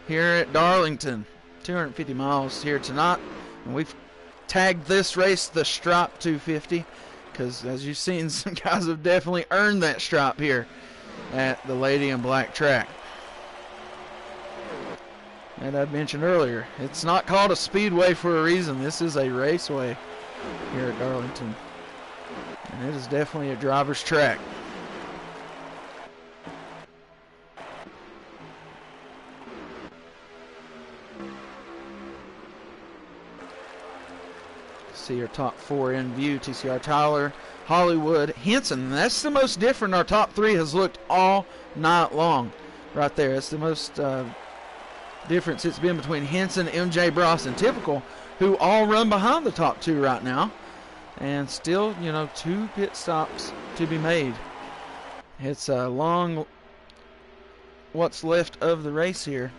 here at Darlington. 250 miles here tonight, and we've tagged this race the Stripe 250 because, as you've seen, some guys have definitely earned that stripe here at the Lady in Black track. And I mentioned earlier, it's not called a speedway for a reason. This is a raceway here at Darlington, and it is definitely a driver's track. See your top 4 in view. TCR Tyler, Hollywood, Henson. That's the most different our top 3 has looked all night long. Right there. It's the most difference it's been between Henson, MJ Bross, and Typical, who all run behind the top 2 right now. And still, 2 pit stops to be made. It's a long, what's left of the race here.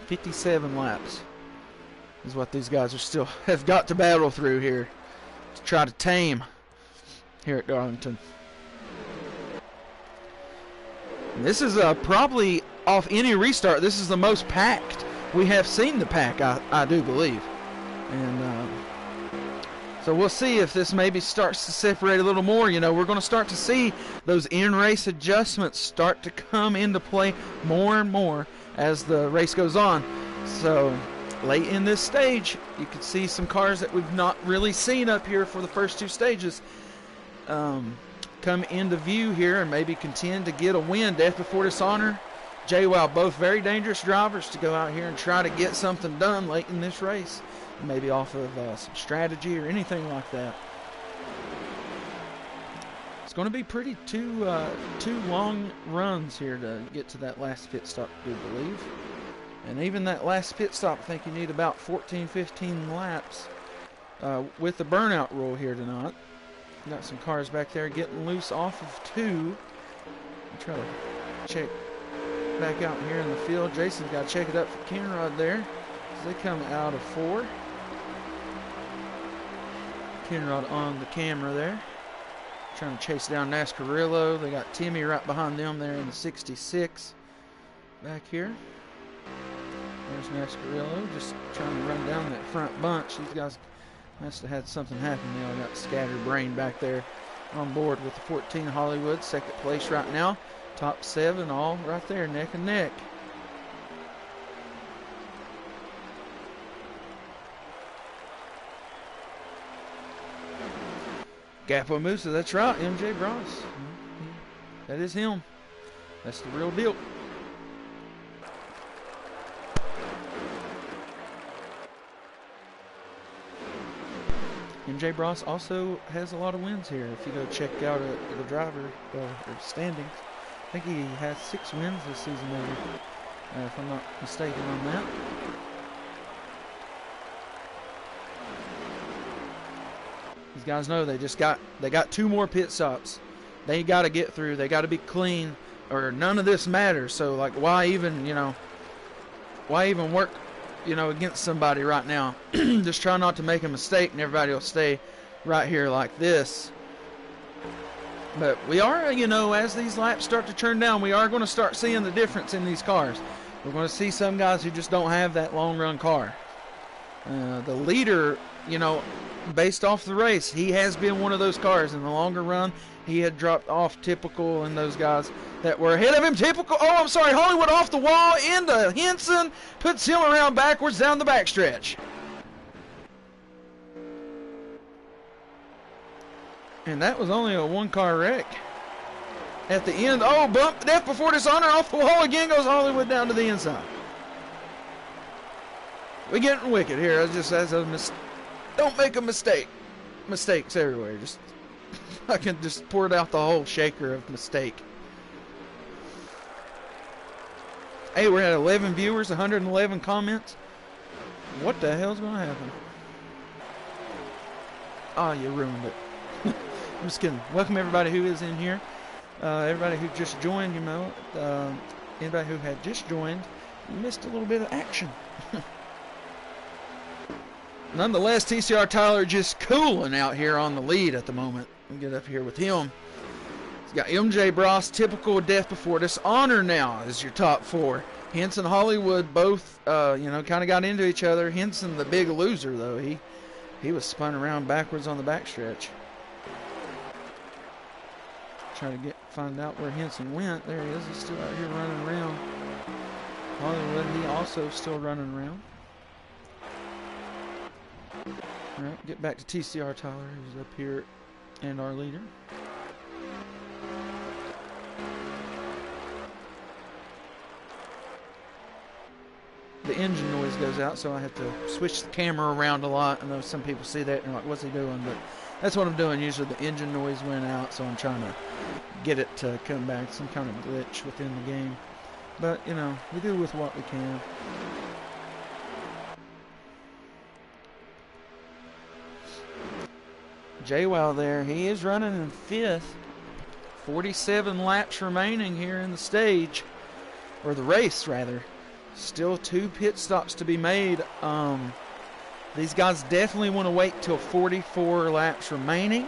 57 laps is what these guys are still have got to battle through here to try to tame here at Darlington. And this is probably off any restart. This is the most packed we have seen the pack, I do believe. And so we'll see if this maybe starts to separate a little more. We're going to start to see those in-race adjustments start to come into play more and more as the race goes on. So late in this stage, you can see some cars that we've not really seen up here for the first 2 stages come into view here and maybe contend to get a win. Death Before Dishonor, JWoww, both very dangerous drivers to go out here and try to get something done late in this race, maybe off of some strategy or anything like that. It's going to be pretty two long runs here to get to that last pit stop, I do believe. And even that last pit stop, I think you need about 14, 15 laps with the burnout rule here tonight. Got some cars back there getting loose off of 2. I'll try to check back out here in the field. Jason's got to check it up for Kenrod there as they come out of 4. Kenrod on the camera there, trying to chase down NASCARillo. They got Timmy right behind them there in the 66 back here. There's NASCARillo just trying to run down that front bunch. These guys must have had something happen. They all got scattered brain back there on board with the 14 Hollywood. Second place right now. Top 7 all right there, neck and neck. Gapo Musa, that's right, MJ Bross. That is him. That's the real deal. MJ Bross also has a lot of wins here. If you go check out the driver or standings, I think he has 6 wins this season, maybe, if I'm not mistaken on that. These guys know they got 2 more pit stops. They got to get through. They got to be clean, or none of this matters. So, like, why even work, against somebody right now? Just try not to make a mistake, and everybody will stay right here like this. But we are, as these laps start to turn down, we are going to start seeing the difference in these cars. We're going to see some guys who just don't have that long run car. The leader, based off the race, he has been one of those cars. In the longer run, he had dropped off Typical and those guys that were ahead of him. Typical, Hollywood off the wall into Henson, puts him around backwards down the backstretch. And that was only a 1-car wreck. At the end, bump, death before dishonor, off the wall again goes Hollywood down to the inside. We're getting wicked here. Don't make a mistake. Mistakes everywhere. I can just pour it out the whole shaker of mistake. Hey, we're at 11 viewers, 111 comments. What the hell's going to happen? Oh, you ruined it. I'm just kidding. Welcome everybody who is in here. Everybody who just joined, anybody who had just joined, you missed a little bit of action. Nonetheless, TCR Tyler just cooling out here on the lead at the moment. We'll get up here with him. He's got MJ Bross, Typical, Death Before Dishonor now as your top 4. Henson, Hollywood both, kind of got into each other. Henson, the big loser, though. He was spun around backwards on the backstretch. Try to find out where Henson went. There he is. He's still out here running around. Hollywood, he also still running around. All right, get back to TCR Tyler, who's up here, and our leader. The engine noise goes out, so I have to switch the camera around a lot. I know some people see that and they're like, what's he doing? But that's what I'm doing. Usually the engine noise went out, so I'm trying to get it to come back. Some kind of glitch within the game. But, we do with what we can. JWoww there, he is running in 5th. 47 laps remaining here in the stage, or the race rather. Still 2 pit stops to be made. These guys definitely want to wait till 44 laps remaining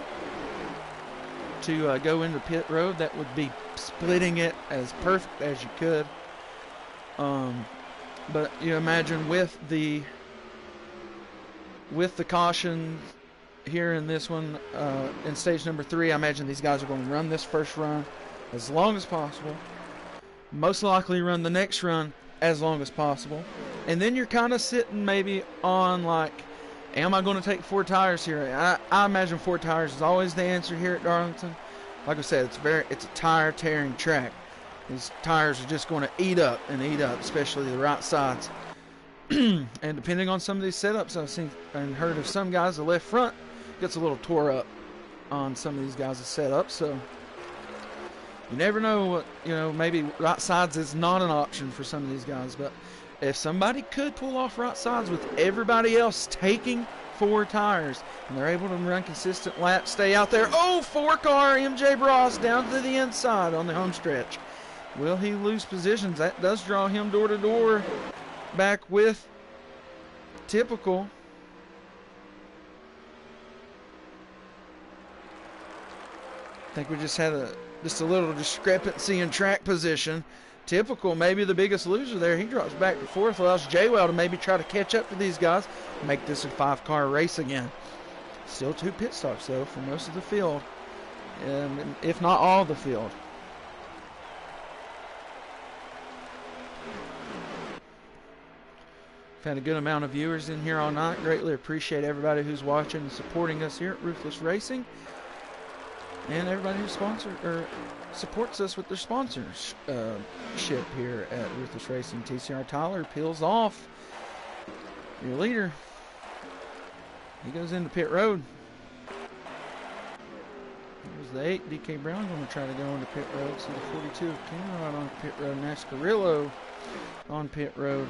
to go into pit road. That would be splitting it as perfect as you could. But you imagine with the caution here in this one, in stage number 3, I imagine these guys are going to run this first run as long as possible. Most likely run the next run as long as possible. And then you're kind of sitting maybe on like, am I going to take 4 tires here? I imagine 4 tires is always the answer here at Darlington. Like I said, it's a tire tearing track. These tires are just going to eat up, especially the right sides. And depending on some of these setups, I've seen and heard of some guys, the left front gets a little tore up on some of these guys' setups. So you never know what, maybe right sides is not an option for some of these guys. But if somebody could pull off right sides with everybody else taking 4 tires and they're able to run consistent laps, stay out there. 4-car MJ Bross down to the inside on the home stretch. Will he lose positions? That does draw him door to door back with Typical. I think we just had a little discrepancy in track position. Typical, maybe the biggest loser there. He drops back to 4th, allows JWoww to maybe try to catch up to these guys, make this a 5-car race again. Still 2 pit stops, though, for most of the field, if not all the field. We've had a good amount of viewers in here all night. Greatly appreciate everybody who's watching and supporting us here at Ruthless Racing. And everybody who supports us with their sponsorship here at Ruthless Racing. TCR Tyler peels off your leader. He goes into pit road. the 8, DK Brown, going to try to go into pit road. See the 42 of Cameron on pit road. Nascarillo on pit road.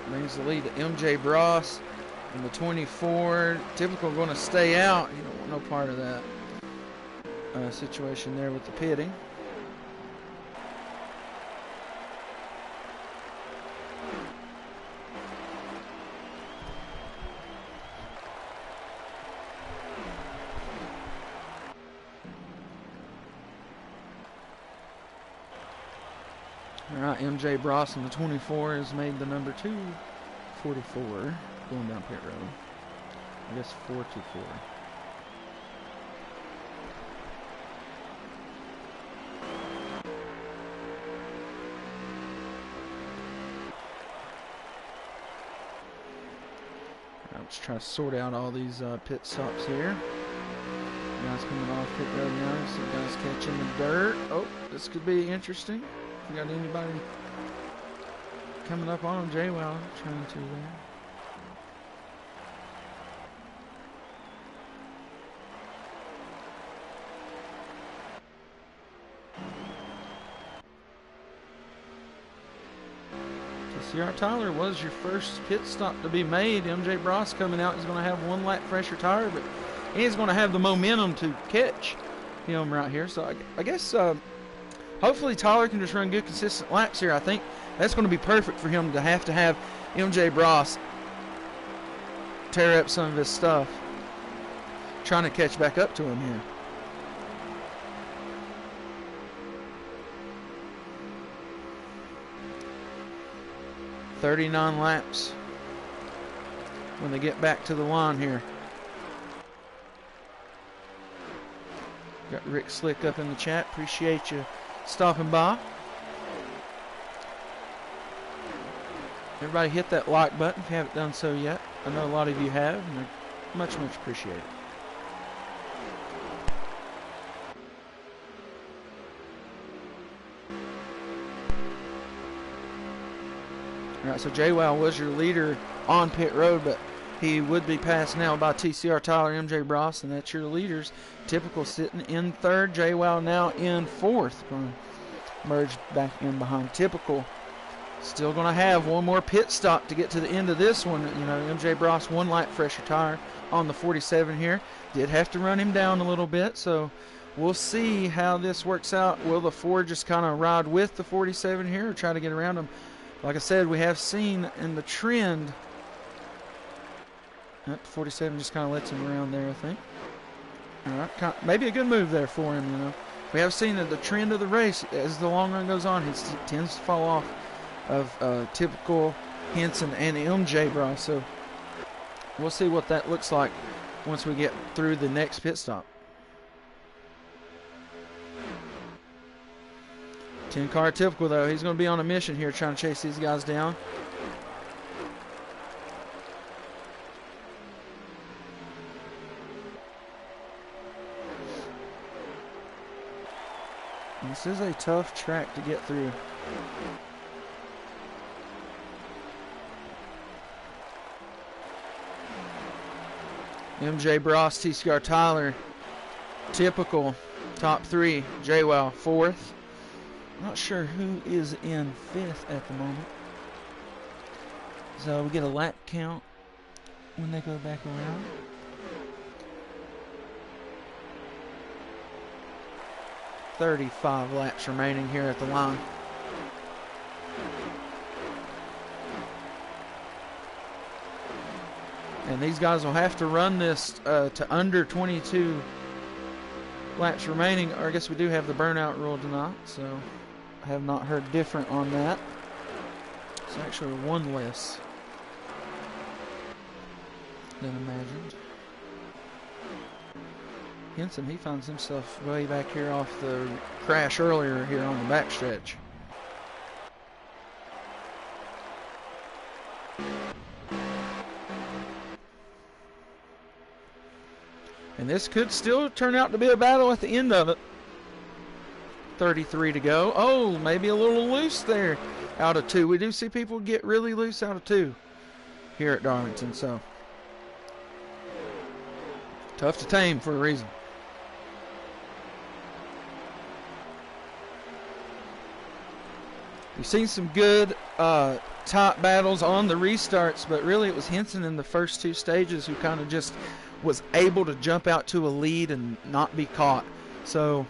Brings the lead to MJ Bross and the 24. Typical going to stay out. You don't want no part of that situation there with the pitting. All right, MJ Bross in the 24 has made the number 244 going down pit road. I guess 424. Let's try to sort out all these pit stops here. Guys coming off pit road now. Some guys catching the dirt. Oh, this could be interesting. We got anybody coming up on him? JWoww trying to there. CR Tyler was your first pit stop to be made. MJ Bross coming out. He's going to have 1 lap fresher tire, but he's going to have the momentum to catch him right here. So I guess hopefully Tyler can just run good, consistent laps here. I think that's going to be perfect for him to have MJ Bross tear up some of his stuff, trying to catch back up to him here. "39 laps when they get back to the line here." Got Rick Slick up in the chat. Appreciate you stopping by. Everybody hit that like button if you haven't done so yet. I know a lot of you have, and I much appreciate it. All right, so JWoww was your leader on pit road, but he would be passed now by TCR Tyler, MJ Bross, and that's your leaders. Typical sitting in 3rd. JWoww now in 4th. Going to merge back in behind Typical. Still going to have 1 more pit stop to get to the end of this one. You know, MJ Bross 1 light fresher tire on the 47 here. Did have to run him down a little bit, so we'll see how this works out. Will the 4 just kind of ride with the 47 here or try to get around him? Like I said, we have seen in the trend that 47 just kind of lets him around there, I think. All right, maybe a good move there for him, you know. We have seen that the trend of the race, as the long run goes on, he tends to fall off of Typical, Henson, and MJ Bross. So we'll see what that looks like once we get through the next pit stop. 10-car Typical, though. He's going to be on a mission here trying to chase these guys down. This is a tough track to get through. MJ Bross, TCR Tyler, Typical, top 3. JWoww, 4th. Not sure who is in 5th at the moment. So we get a lap count when they go back around. "35 laps remaining here at the line. And these guys will have to run this to under 22 laps remaining, or I guess we do have the burnout rule tonight, so I have not heard different on that. It's actually 1 less than imagined. Henson, he finds himself way back here off the crash earlier here on the backstretch. And this could still turn out to be a battle at the end of it. 33 to go. Oh, maybe a little loose there out of 2. We do see people get really loose out of 2. here at Darlington. So tough to tame for a reason. We've seen some good top battles on the restarts, but really it was Henson in the first two stages who kind of just was able to jump out to a lead and not be caught. So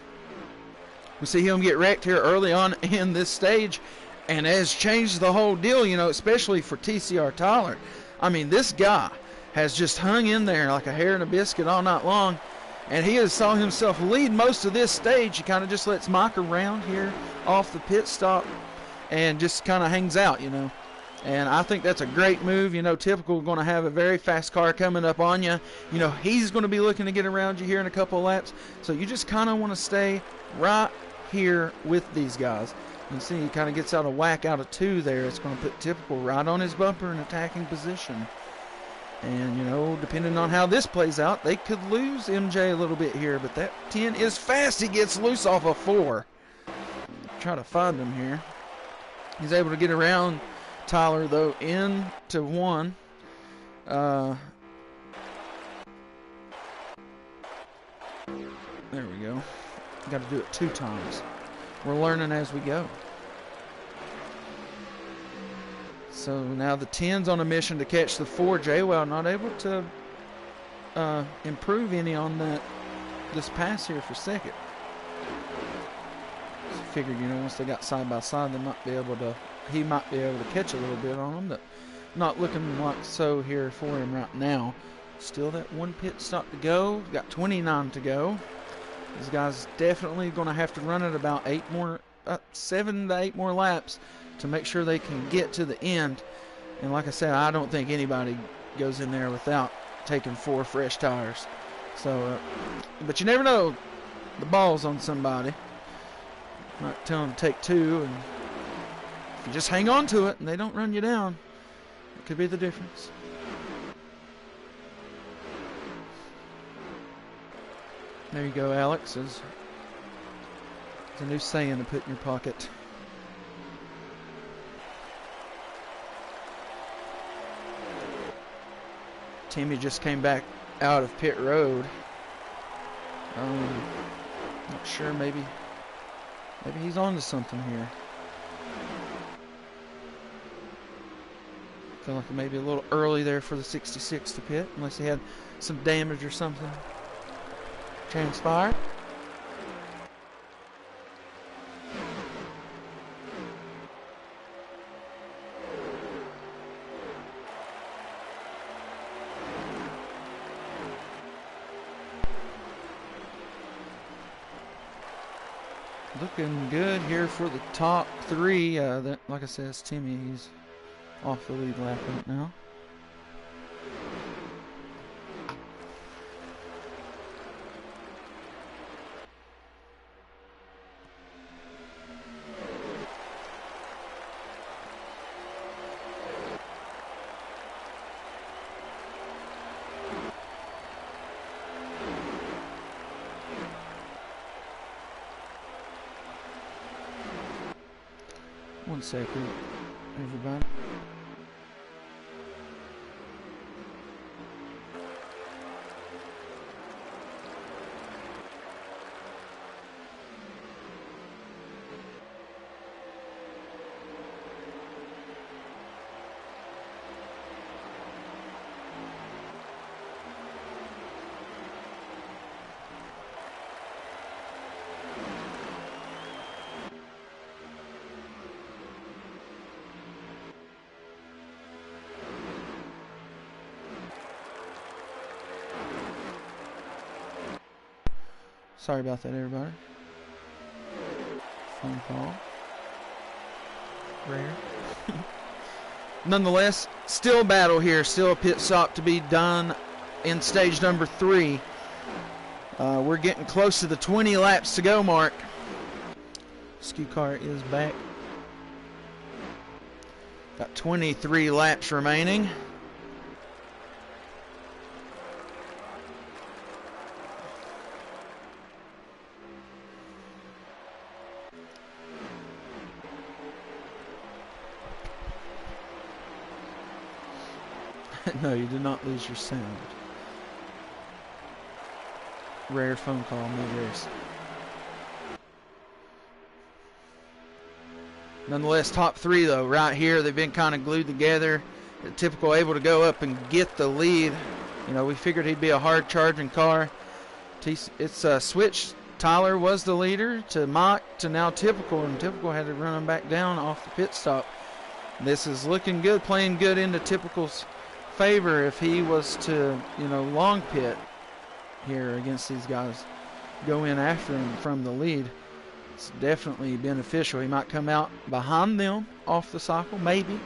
we see him get wrecked here early on in this stage, and has changed the whole deal, you know, especially for TCR Tyler. I mean, this guy has just hung in there like a hair in a biscuit all night long, and he has saw himself lead most of this stage. He kind of just lets Mike around here off the pit stop and just kind of hangs out, you know. And I think that's a great move. You know, typical going to have a very fast car coming up on you. You know, he's going to be looking to get around you here in a couple of laps. So you just kind of want to stay right here with these guys. You see he kind of gets out of whack out of 2 there. It's going to put typical right on his bumper in attacking position. And, you know, depending on how this plays out, they could lose MJ a little bit here. But that 10 is fast. He gets loose off a 4. Try to find him here. He's able to get around Tyler, though, into 1. There we go. Got to do it 2 times. We're learning as we go. So now the 10's on a mission to catch the 4. JWoww not able to improve any on this pass here for second. Figured, you know, once they got side by side, they might be able to. He might be able to catch a little bit on them, but not looking like so here for him right now. Still that 1 pit stop to go. Got 29 to go. These guys definitely going to have to run it about 7 to 8 more laps to make sure they can get to the end. And like I said, I don't think anybody goes in there without taking 4 fresh tires. So, but you never know. The ball's on somebody. Might tell them to take 2, and if you just hang on to it and they don't run you down, it could be the difference. There you go, Alex. It's a new saying to put in your pocket. Timmy just came back out of pit road. Not sure, maybe he's on to something here. Feel like it may be a little early there for the 66 to pit, unless he had some damage or something transpire. Looking good here for the top 3. Like I said, it's Timmy. He's off the lead lap right now. One second, everybody. Sorry about that, everybody. Phone call. Rare. Nonetheless, still a battle here. Still a pit stop to be done in stage number 3. We're getting close to the 20 laps to go mark. Skew car is back. Got 23 laps remaining. No, you did not lose your sound. Rare phone call mid-race. Nonetheless, top three, though, right here, they've been kind of glued together. Typical able to go up and get the lead. You know, we figured he'd be a hard-charging car. It's switched. Tyler was the leader to Mike to now Typical, and Typical had to run him back down off the pit stop. This is looking good, playing good into Typical's favor if he was to, you know, long pit here against these guys. Go in after him from the lead. It's definitely beneficial. He might come out behind them off the cycle, maybe,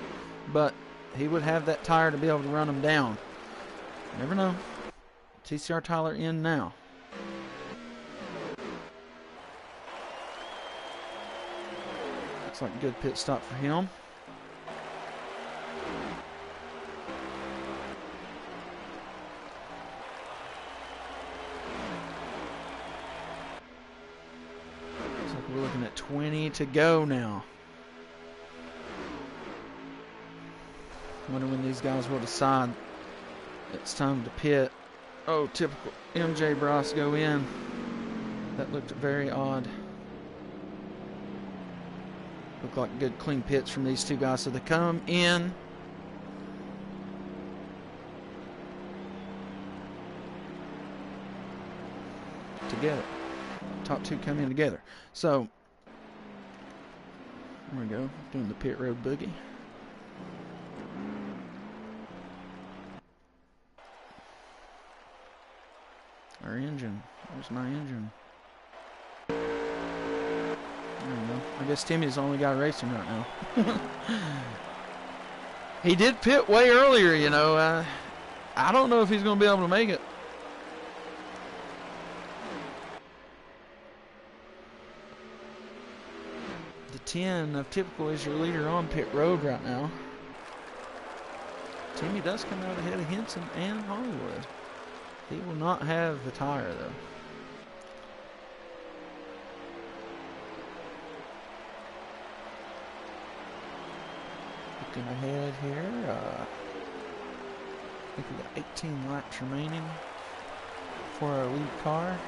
but he would have that tire to be able to run them down. Never know. TCR Tyler in now. Looks like a good pit stop for him. Looks like we're looking at 20 to go now. Wonder when these guys will decide it's time to pit. Oh, Typical. MJ Bros go in. That looked very odd. Look like good clean pits from these two guys. So they come in. Together. Top two come in together. So, there we go. Doing the pit road boogie. Our engine. Where's my engine? There we go. I guess Timmy's the only guy racing right now. He did pit way earlier, you know. I don't know if he's going to be able to make it. The 10 of Typical is your leader on pit road right now. Timmy does come out ahead of Henson and Hollywood. He will not have the tire, though. Looking ahead here. I think we got 18 laps remaining for our lead car.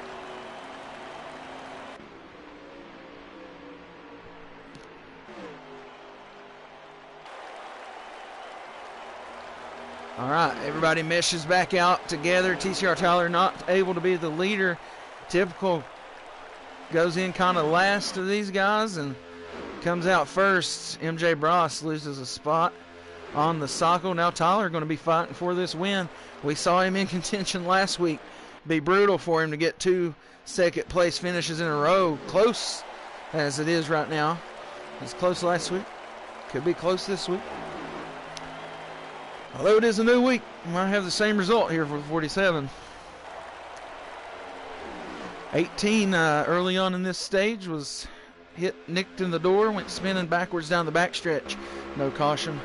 All right, everybody meshes back out together. TCR Tyler not able to be the leader. Typical goes in kind of last of these guys and comes out first. MJ Bros loses a spot on the cycle. Now Tyler going to be fighting for this win. We saw him in contention last week. Be brutal for him to get 2 second place finishes in a row. Close as it is right now. It was close last week. Could be close this week. Although it is a new week, we might have the same result here for 47. 18 early on in this stage was nicked in the door, went spinning backwards down the backstretch. No caution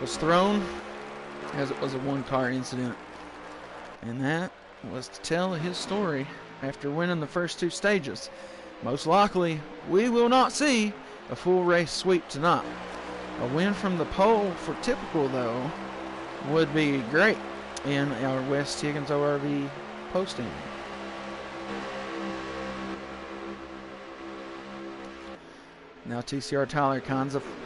was thrown, as it was a one-car incident. And that was to tell his story after winning the first 2 stages. Most likely, we will not see a full race sweep tonight. A win from the pole for Typical, though, would be great in our West Higgins ORV posting. Now TCR Tyler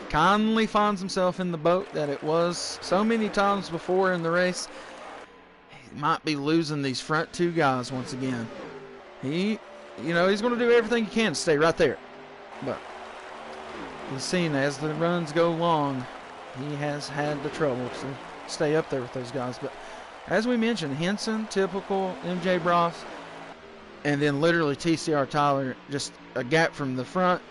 kindly finds himself in the boat that it was so many times before in the race. He might be losing these front 2 guys once again. He's going to do everything he can to stay right there. But he's seen as the runs go long, he has had the trouble to stay up there with those guys. But as we mentioned, Henson, Typical, MJ Bros, and then literally TCR Tyler, just a gap from the front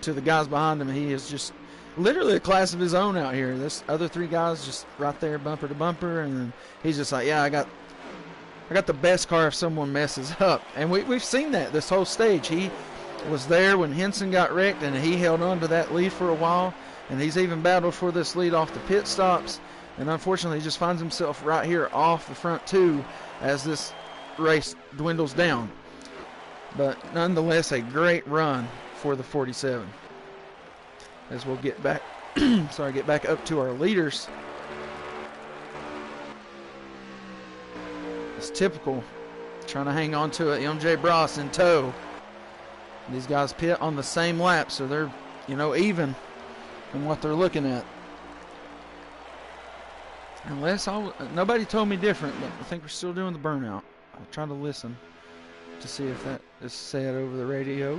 to the guys behind him. He is just literally a class of his own out here. This other 3 guys just right there bumper to bumper, and then he's just like, yeah, I got the best car if someone messes up. And we've seen that this whole stage. He was there when Henson got wrecked, and he held on to that lead for a while, and he's even battled for this lead off the pit stops. And unfortunately, he just finds himself right here off the front 2 as this race dwindles down. But nonetheless, a great run for the 47. As we'll get back, get back up to our leaders. It's typical. Trying to hang on to it. MJ Bross in tow. These guys pit on the same lap, so they're, you know, even in what they're looking at. Unless nobody told me different, but I think we're still doing the burnout. I'll try to listen to see if that is said over the radio.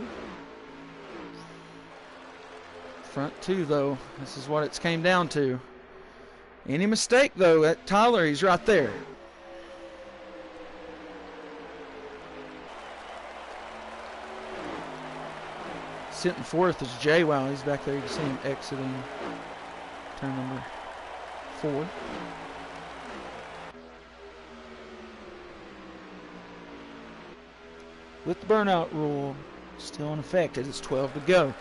Front two, though. This is what it's came down to. Any mistake, though, at Tyler, he's right there. Sitting fourth is Jay. Wow, he's back there. You can see him exiting turn number 4. With the burnout rule still in effect, it's 12 to go.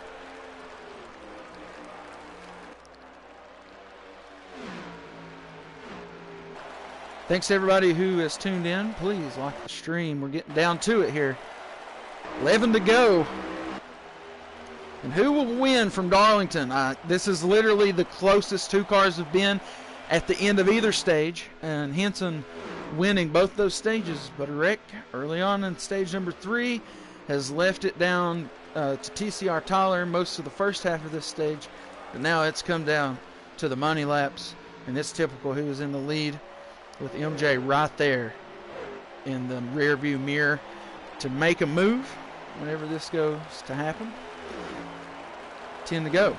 Thanks to everybody who has tuned in. Please like the stream. We're getting down to it here. 11 to go. And who will win from Darlington? This is literally the closest 2 cars have been at the end of either stage. And Henson winning both those stages. But a wreck early on in stage number 3 has left it down to TCR Tyler most of the first half of this stage. But now it's come down to the money laps. And it's typical who is in the lead, with MJ right there in the rear view mirror to make a move whenever this goes to happen. 10 to go.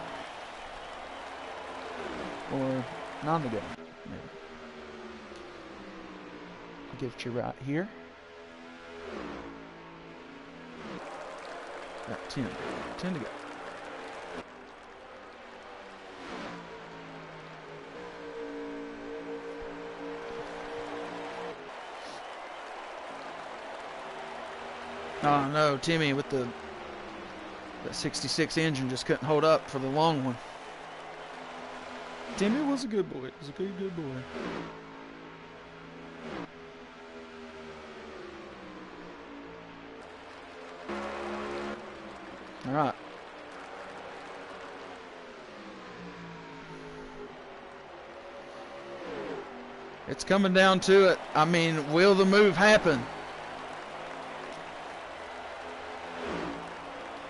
Or 9 to go, maybe. I'll give it to you right here. Got 10. 10 to go. Oh no, Timmy with the 66 engine just couldn't hold up for the long one. Timmy was a good boy. Was a good boy. All right. It's coming down to it. I mean, will the move happen?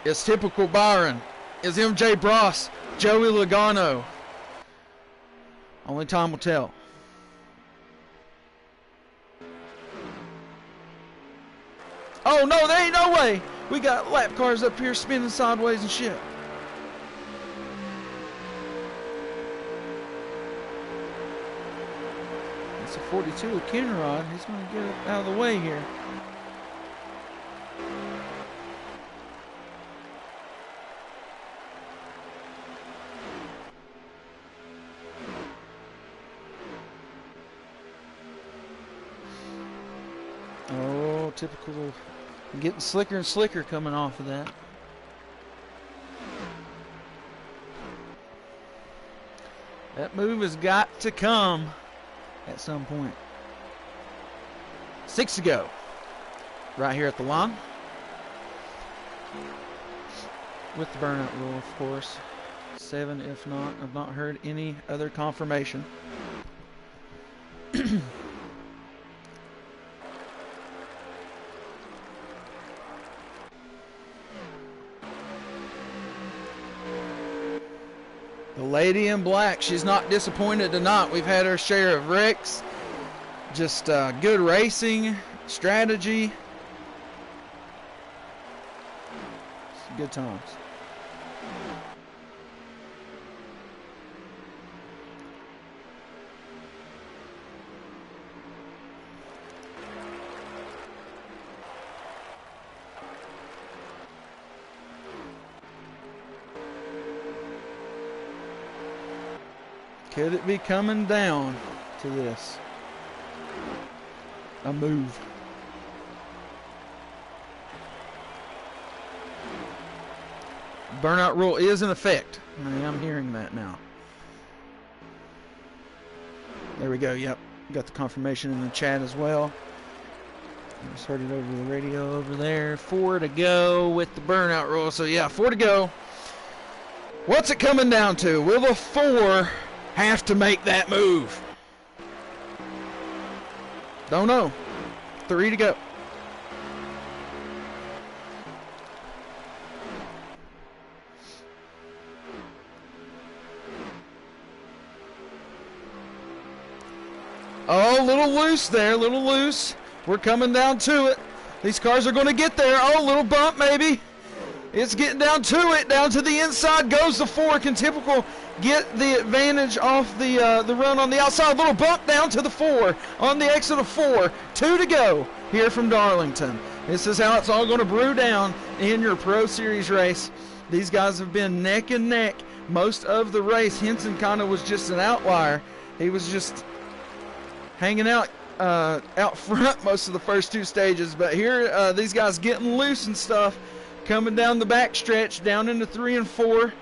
It's typical Byron. Is MJ Bross, Joey Logano? Only time will tell. Oh no, there ain't no way. We got lap cars up here spinning sideways and shit. It's a 42 of Kenrod. He's going to get it out of the way here. Oh, typical. Getting slicker and slicker coming off of that. That move has got to come at some point. 6 to go. Right here at the line. With the burnout rule, of course. 7 if not. I've not heard any other confirmation. The lady in black, she's not disappointed tonight. We've had our share of wrecks. Just good racing, strategy. Good times. Could it be coming down to this? A move. Burnout rule is in effect. I am hearing that now. There we go. Yep. Got the confirmation in the chat as well. I just heard it over the radio over there. 4 to go with the burnout rule. So yeah, 4 to go. What's it coming down to? Will the 4 have to make that move? Don't know. 3 to go. Oh, a little loose there, a little loose. We're coming down to it. These cars are going to get there. Oh, little bump maybe. It's getting down to it. Down to the inside goes the 4. Can Typical get the advantage off the run on the outside? A little bump down to the 4 on the exit of 4. 2 to go here from Darlington. This is how it's all going to brew down in your Pro Series race. These guys have been neck and neck most of the race. Henson kind of was just an outlier. He was just hanging out front most of the first 2 stages. But here, these guys getting loose and stuff, coming down the back stretch, down into 3 and 4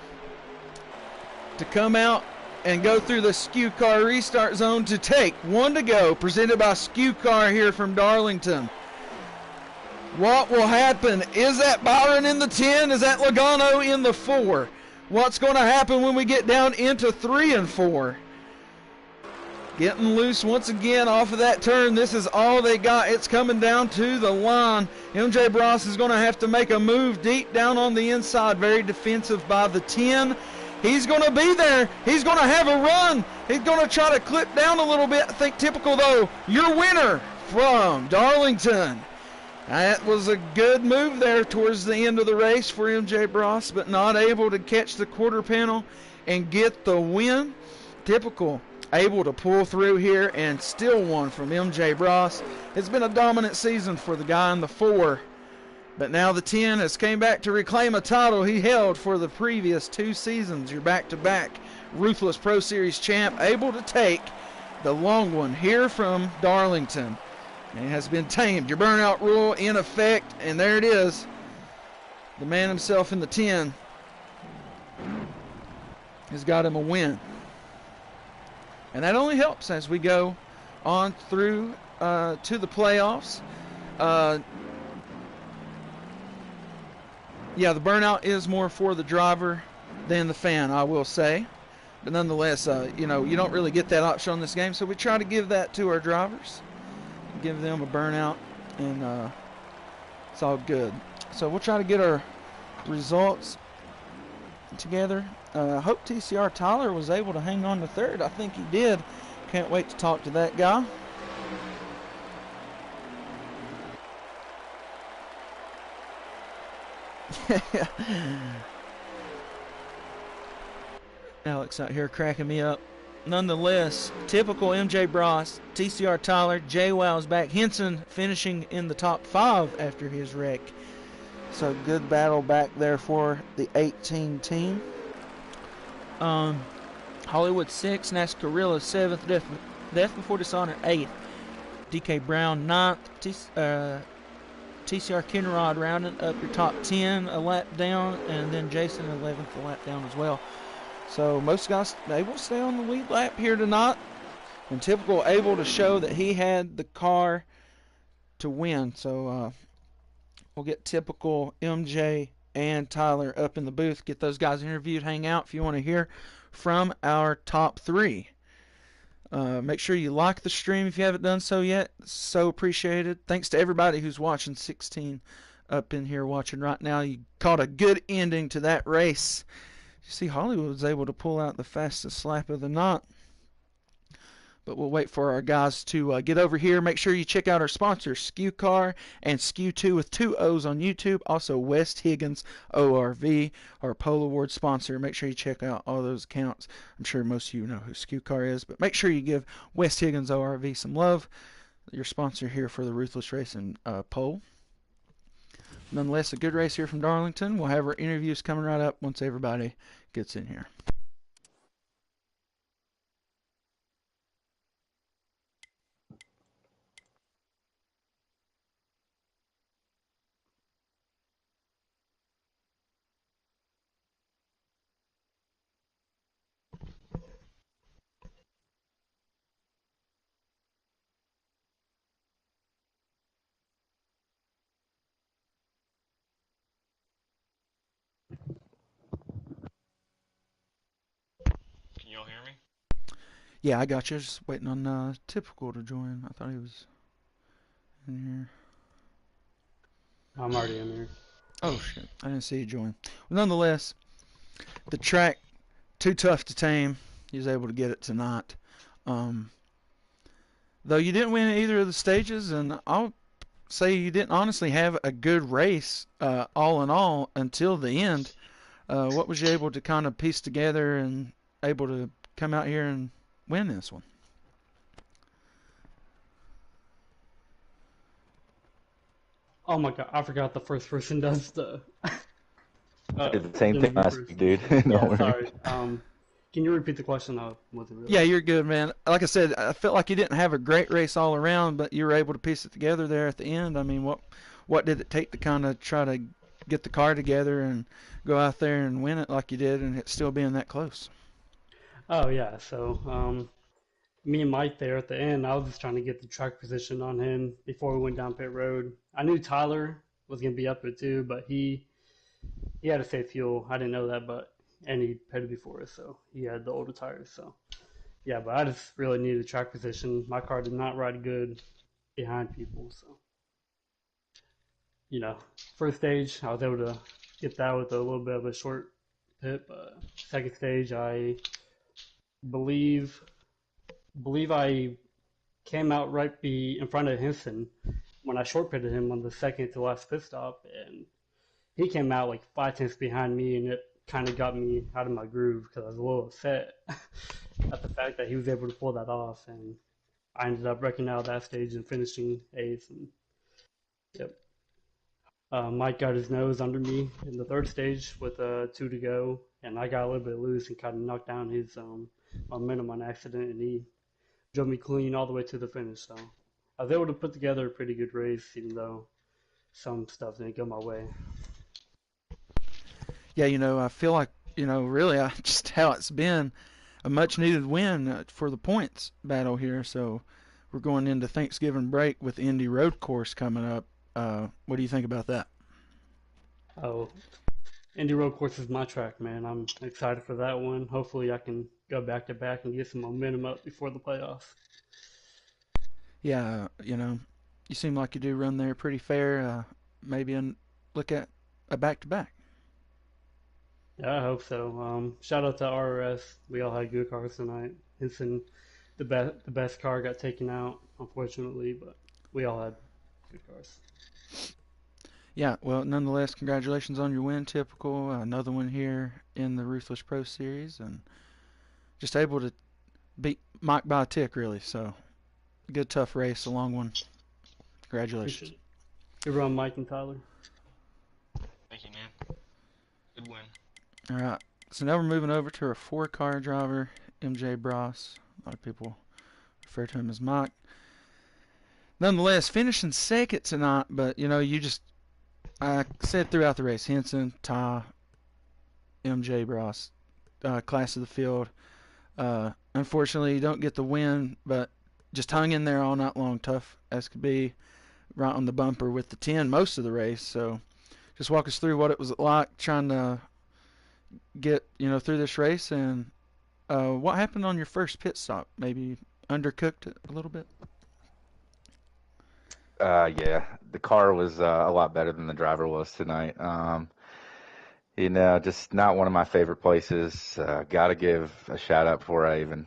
to come out and go through the Skew Car restart zone to take 1 to go, presented by Skew Car here from Darlington. What will happen? Is that Byron in the 10? Is that Logano in the 4? What's going to happen when we get down into 3 and 4? Getting loose once again off of that turn. This is all they got. It's coming down to the line. MJ Bros is going to have to make a move deep down on the inside. Very defensive by the 10. He's going to be there. He's going to have a run. He's going to try to clip down a little bit. I think Typical, though, your winner from Darlington. That was a good move there towards the end of the race for MJ Bros, but not able to catch the quarter panel and get the win. Typical able to pull through here and still won from MJ Bros. It's been a dominant season for the guy in the 4, but now the 10 has came back to reclaim a title he held for the previous 2 seasons. Your back-to-back Ruthless Pro Series champ, able to take the long one here from Darlington. And it has been tamed. Your burnout rule in effect, and there it is. The man himself in the 10 has got him a win. And that only helps as we go on through to the playoffs. Yeah, the burnout is more for the driver than the fan, I will say. But nonetheless, you don't really get that option on this game, so we try to give that to our drivers. Give them a burnout, and it's all good. So we'll try to get our results together. I hope TCR Tyler was able to hang on to 3rd. I think he did. Can't wait to talk to that guy. Alex out here cracking me up. Nonetheless, Typical, MJ Bros, TCR Tyler, JWow's back. Henson finishing in the top 5 after his wreck. So good battle back there for the 18 team. Hollywood 6, Nascarilla 7th, Death Before Dishonor 8th, DK Brown 9th, TCR Kinrod rounding up your top 10 a lap down, and then Jason 11th a lap down as well. So most guys able to stay on the lead lap here tonight, and Typical able to show that he had the car to win. So we'll get Typical, MJ, and Tyler up in the booth, get those guys interviewed, hang out if you want to hear from our top 3. Make sure you like the stream if you haven't done so yet. So appreciated. Thanks to everybody who's watching. 16 up in here watching right now. You caught a good ending to that race. You see, Hollywood was able to pull out the fastest lap of the night. But we'll wait for our guys to get over here. Make sure you check out our sponsors, Skew Car and Skew2 with 2 O's on YouTube. Also, West Higgins ORV, our Polo Award sponsor. Make sure you check out all those accounts. I'm sure most of you know who Skew Car is, but make sure you give West Higgins ORV some love. Your sponsor here for the Ruthless Racing poll. Nonetheless, a good race here from Darlington. We'll have our interviews coming right up once everybody gets in here. Can y'all hear me? Yeah, I got you. Just waiting on Typical to join. I thought he was in here. I'm already in there. Oh shit! I didn't see you join. Well, nonetheless, the track too tough to tame. He was able to get it tonight. Um, though you didn't win either of the stages, and I'll say you didn't honestly have a good race, all in all, until the end. What was you able to kind of piece together and able to come out here and win this one? Oh my god, I forgot the first person does the I did the same thing interview last first. week, dude. No Yeah, worries. sorry. Can you repeat the question? I wasn't Yeah, really. you're good, man. Like I said, I felt like you didn't have a great race all around, but you were able to piece it together there at the end. I mean, what did it take to kind of try to get the car together and go out there and win it like you did, and it still being that close? Oh yeah, so me and Mike there at the end, I was just trying to get the track position on him before we went down pit road. I knew Tyler was gonna be up there too, but he had to save fuel. I didn't know that, but and he pitted before us, so he had the older tires. So yeah, but I just really needed track position. My car did not ride good behind people, so you know, first stage I was able to get that with a little bit of a short pit. Second stage, I believe believe I came out right be in front of Henson when I short pitted him on the second to last pit stop, and he came out like 5 tenths behind me, and it kind of got me out of my groove because I was a little upset at the fact that he was able to pull that off, and I ended up wrecking out that stage and finishing eighth. And yep, Mike got his nose under me in the third stage with two to go, and I got a little bit loose and kind of knocked down his momentum on accident, and he drove me clean all the way to the finish. So I was able to put together a pretty good race, even though some stuff didn't go my way. Yeah, I feel like really, just how it's been a much needed win for the points battle here. So we're going into Thanksgiving break with the Indy Road Course coming up. What do you think about that? Oh, Indy Road Course is my track, man. I'm excited for that one. Hopefully, I can go back to back and get some momentum up before the playoffs. Yeah, you seem like you do run there pretty fair. Maybe look at a back to back. Yeah, I hope so. Shout out to RRS. We all had good cars tonight. Henson, the best car got taken out, unfortunately, but we all had good cars. Yeah, well, nonetheless, congratulations on your win, typical. Another one here in the Ruthless Pro Series, and just able to beat Mike by a tick, really. So, good, tough race, a long one. Appreciate Congratulations. it. Good run, Mike and Tyler. Thank you, man. Good win. All right, so now we're moving over to our four-car driver, MJ Bross. A lot of people refer to him as Mike. Nonetheless, finishing second tonight, but I said throughout the race, Henson, Ty, MJ Bross, class of the field. Unfortunately, you don't get the win, but just hung in there all night long, tough as could be, right on the bumper with the 10 most of the race. So just walk us through what it was like trying to get through this race, and what happened on your first pit stop. Maybe undercooked it a little bit. Yeah, the car was a lot better than the driver was tonight. Just not one of my favorite places. Got to give a shout out before I even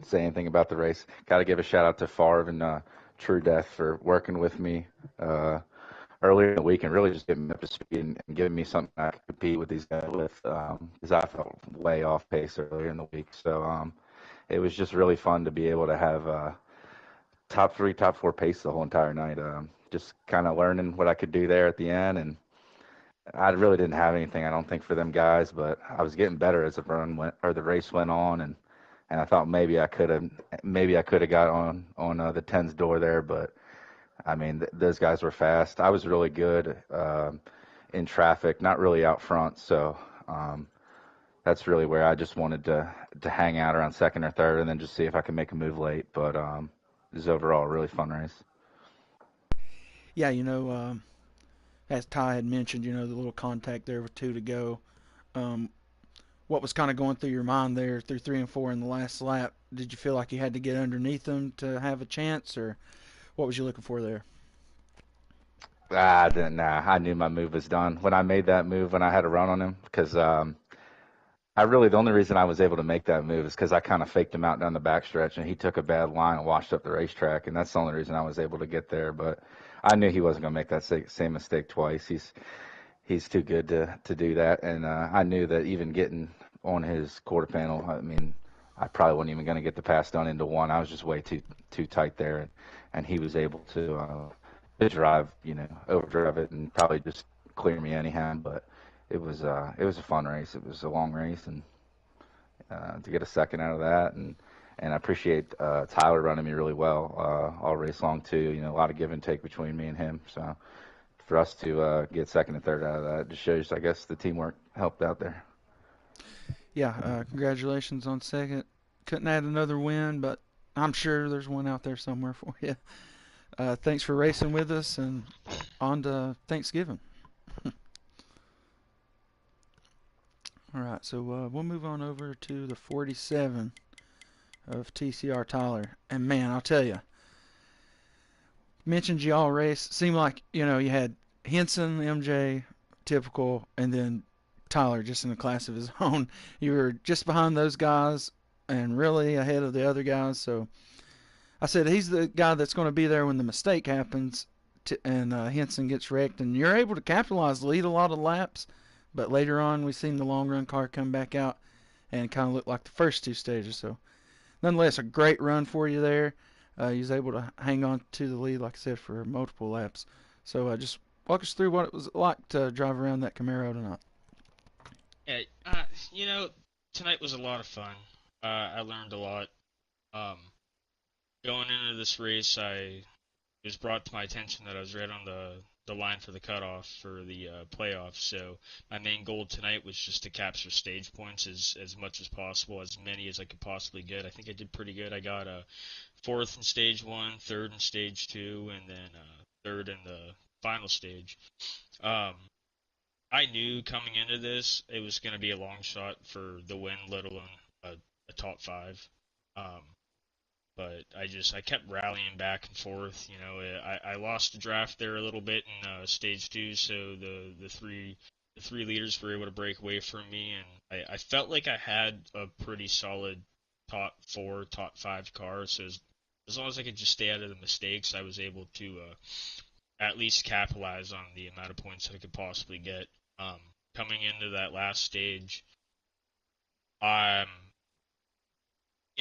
say anything about the race. Got to give a shout out to Favre and True Death for working with me uh, earlier in the week and really just getting me up to speed and giving me something I could compete with these guys with because I felt way off pace earlier in the week. So it was just really fun to be able to have top three, top four pace the whole entire night. Just kind of learning what I could do there at the end, and I really didn't have anything, I don't think, for them guys, but I was getting better as the run went or the race went on, and I thought maybe I could have got on the tens door there, but I mean those guys were fast. I was really good in traffic, not really out front, so um, that's really where I just wanted to hang out around second or third, and then just see if I could make a move late. But it was overall a really fun race. Yeah, as Ty had mentioned, the little contact there with two to go. Um, what was kind of going through your mind there through 3 and 4 in the last lap? Did you feel like you had to get underneath them to have a chance, or What was you looking for there? Nah, I knew my move was done when I made that move when I had a run on him because the only reason I was able to make that move is because I kind of faked him out down the backstretch and he took a bad line and washed up the racetrack, and that's the only reason I was able to get there. But I knew he wasn't going to make that same mistake twice. He's too good to do that, and I knew that even getting on his quarter panel, I mean, I probably wasn't even going to get the pass done into one. I was just way too tight there, and he was able to drive, overdrive it and probably just clear me anyhow. But it was a fun race. It was a long race, and to get a second out of that, and I appreciate Tyler running me really well all race long too. A lot of give and take between me and him. So for us to get second and third out of that just shows, I guess, the teamwork helped out there. Yeah, congratulations on second. Couldn't add another win, but I'm sure there's one out there somewhere for you. Thanks for racing with us, and on to Thanksgiving. All right, so we'll move on over to the 47 of TCR Tyler. And man, I'll tell you, mentioned y'all race. Seemed like, you had Henson, MJ, typical, and then Tyler just in a class of his own. You were just behind those guys and really ahead of the other guys. So I said he's the guy that's going to be there when the mistake happens and Henson gets wrecked. And you're able to capitalize, lead a lot of laps. But later on, we've seen the long run car come back out and kind of look like the first two stages. So nonetheless, a great run for you there. He was able to hang on to the lead, like I said, for multiple laps. So just walk us through what it was like to drive around that Camaro tonight. Yeah, tonight was a lot of fun. I learned a lot. Um, Going into this race, it was brought to my attention that I was right on the line for the cutoff for the playoffs. So my main goal tonight was just to capture stage points as much as possible, as many as I could possibly get. I think I did pretty good. I got a fourth in stage one, third in stage two, and then third in the final stage. Um, I knew coming into this it was going to be a long shot for the win, let alone a top five. Um, but I kept rallying back and forth. I lost the draft there a little bit in stage two, so the three leaders were able to break away from me, and I felt like I had a pretty solid top four, top five car. So as long as I could just stay out of the mistakes, I was able to at least capitalize on the amount of points that I could possibly get. Coming into that last stage, um,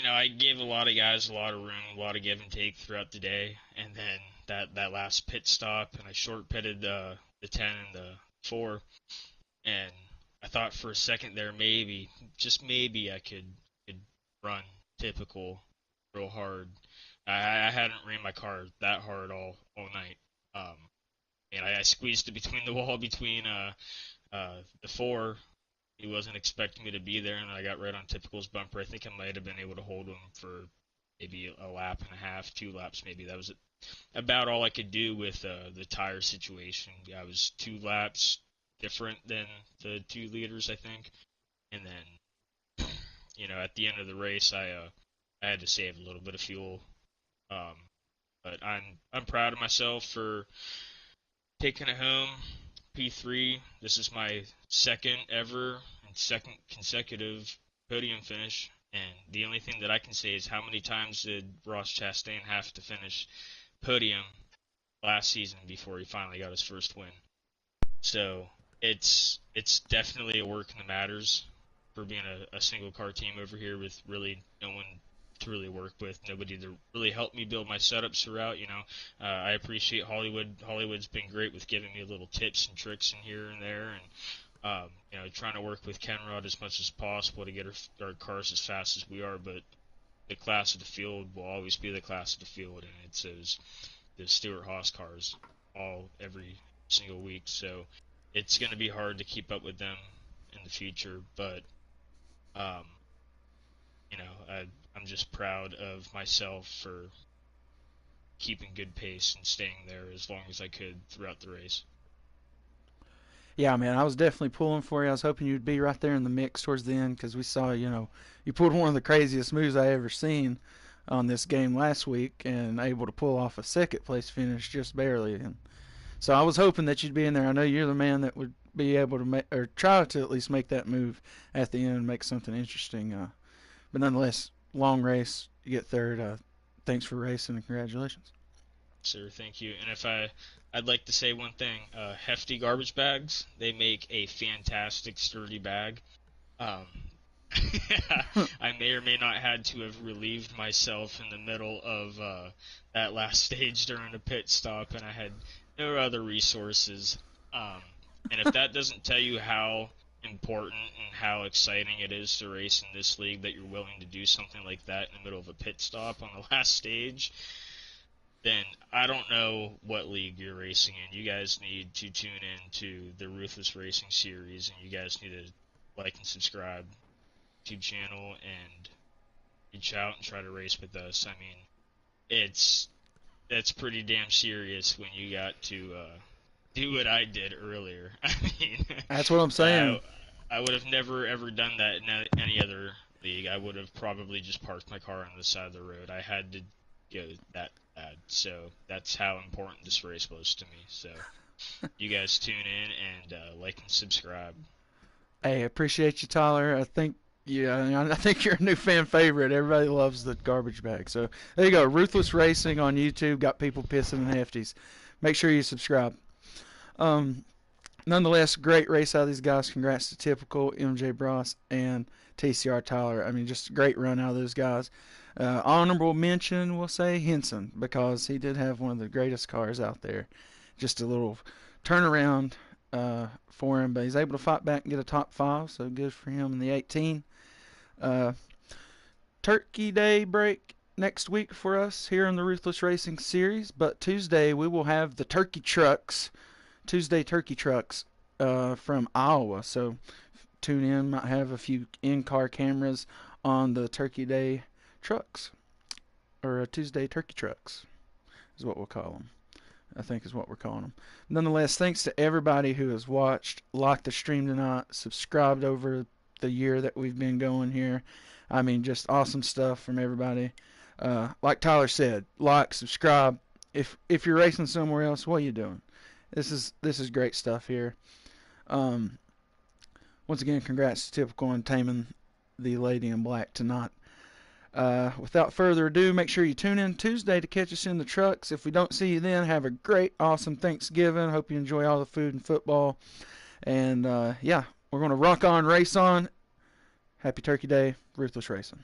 I gave a lot of guys a lot of room, a lot of give and take throughout the day, and then that last pit stop, and I short pitted the 10 and the 4, and I thought for a second there maybe, just maybe, I could run typical real hard. I hadn't ran my car that hard all night. And I squeezed it between the wall between the 4. He wasn't expecting me to be there, and I got right on Typical's bumper. I think I might have been able to hold him for maybe a lap and a half, 2 laps maybe. That was about all I could do with the tire situation. I was 2 laps different than the 2 leaders, I think. And then, at the end of the race, I had to save a little bit of fuel. But I'm proud of myself for taking it home. P3. This is my second ever and second consecutive podium finish. And the only thing that I can say is how many times did Ross Chastain have to finish podium last season before he finally got his first win? So it's definitely a work in the matters for being a single car team over here with really no one to really work with, nobody to really help me build my setups throughout. I appreciate Hollywood. Hollywood's been great with giving me little tips and tricks in here and there, and trying to work with Kenrod as much as possible to get our cars as fast as we are. But the class of the field will always be the class of the field, and it's the Stewart Haas cars every single week. So it's going to be hard to keep up with them in the future, but I'm just proud of myself for keeping good pace and staying there as long as I could throughout the race. Yeah, man, I was definitely pulling for you. I was hoping you'd be right there in the mix towards the end because we saw, you pulled one of the craziest moves I ever seen on this game last week and able to pull off a second place finish just barely. And so I was hoping that you'd be in there. I know you're the man that would be able to make, or try to at least make that move at the end and make something interesting. But nonetheless, long race, you get third. Thanks for racing and congratulations. Sir, thank you. And I'd like to say one thing. Hefty garbage bags, they make a fantastic sturdy bag. Um, I may or may not had to have relieved myself in the middle of that last stage during a pit stop, and I had no other resources. And if that doesn't tell you how important and how exciting it is to race in this league, that you're willing to do something like that in the middle of a pit stop on the last stage, then I don't know what league you're racing in. You guys need to tune in to the Ruthless Racing series, and you guys need to like and subscribe to the channel and reach out and try to race with us. I mean, that's pretty damn serious when you got to do what I did earlier. I mean, that's what I'm saying. I would have never ever done that in any other league. I would have probably just parked my car on the side of the road. I had to go that bad. So that's how important this race was to me. So you guys tune in and like and subscribe. Hey, appreciate you, Tyler. I think you're a new fan favorite. Everybody loves the garbage bag. So there you go. Ruthless Racing on YouTube. Got people pissing in hefties. Make sure you subscribe. Nonetheless, great race out of these guys. Congrats to Typical, MJ Bross, and TCR Tyler. I mean, just a great run out of those guys. Honorable mention, we'll say Henson, because he did have one of the greatest cars out there. Just a little turnaround for him, but he's able to fight back and get a top 5, so good for him in the 18. Turkey Day break next week for us here in the Ruthless Racing series, but Tuesday we will have the Turkey Trucks, Tuesday Turkey Trucks from Iowa, so tune in, might have a few in-car cameras on the Turkey Day trucks, or Tuesday Turkey Trucks is what we'll call them. I think is what we're calling them. Nonetheless, thanks to everybody who has watched, liked the stream tonight, subscribed over the year that we've been going here. I mean, just awesome stuff from everybody. Like Tyler said, like, subscribe. If you're racing somewhere else, what are you doing? This is great stuff here. Once again, congrats to Typical on taming the Lady in Black tonight. Without further adu, make sure you tune in Tuesday to catch us in the trucks. If we don't see you then, have a great, awesome Thanksgiving. Hope you enjoy all the food and football. And, yeah, we're going to rock on, race on. Happy Turkey Day, Ruthless Racing.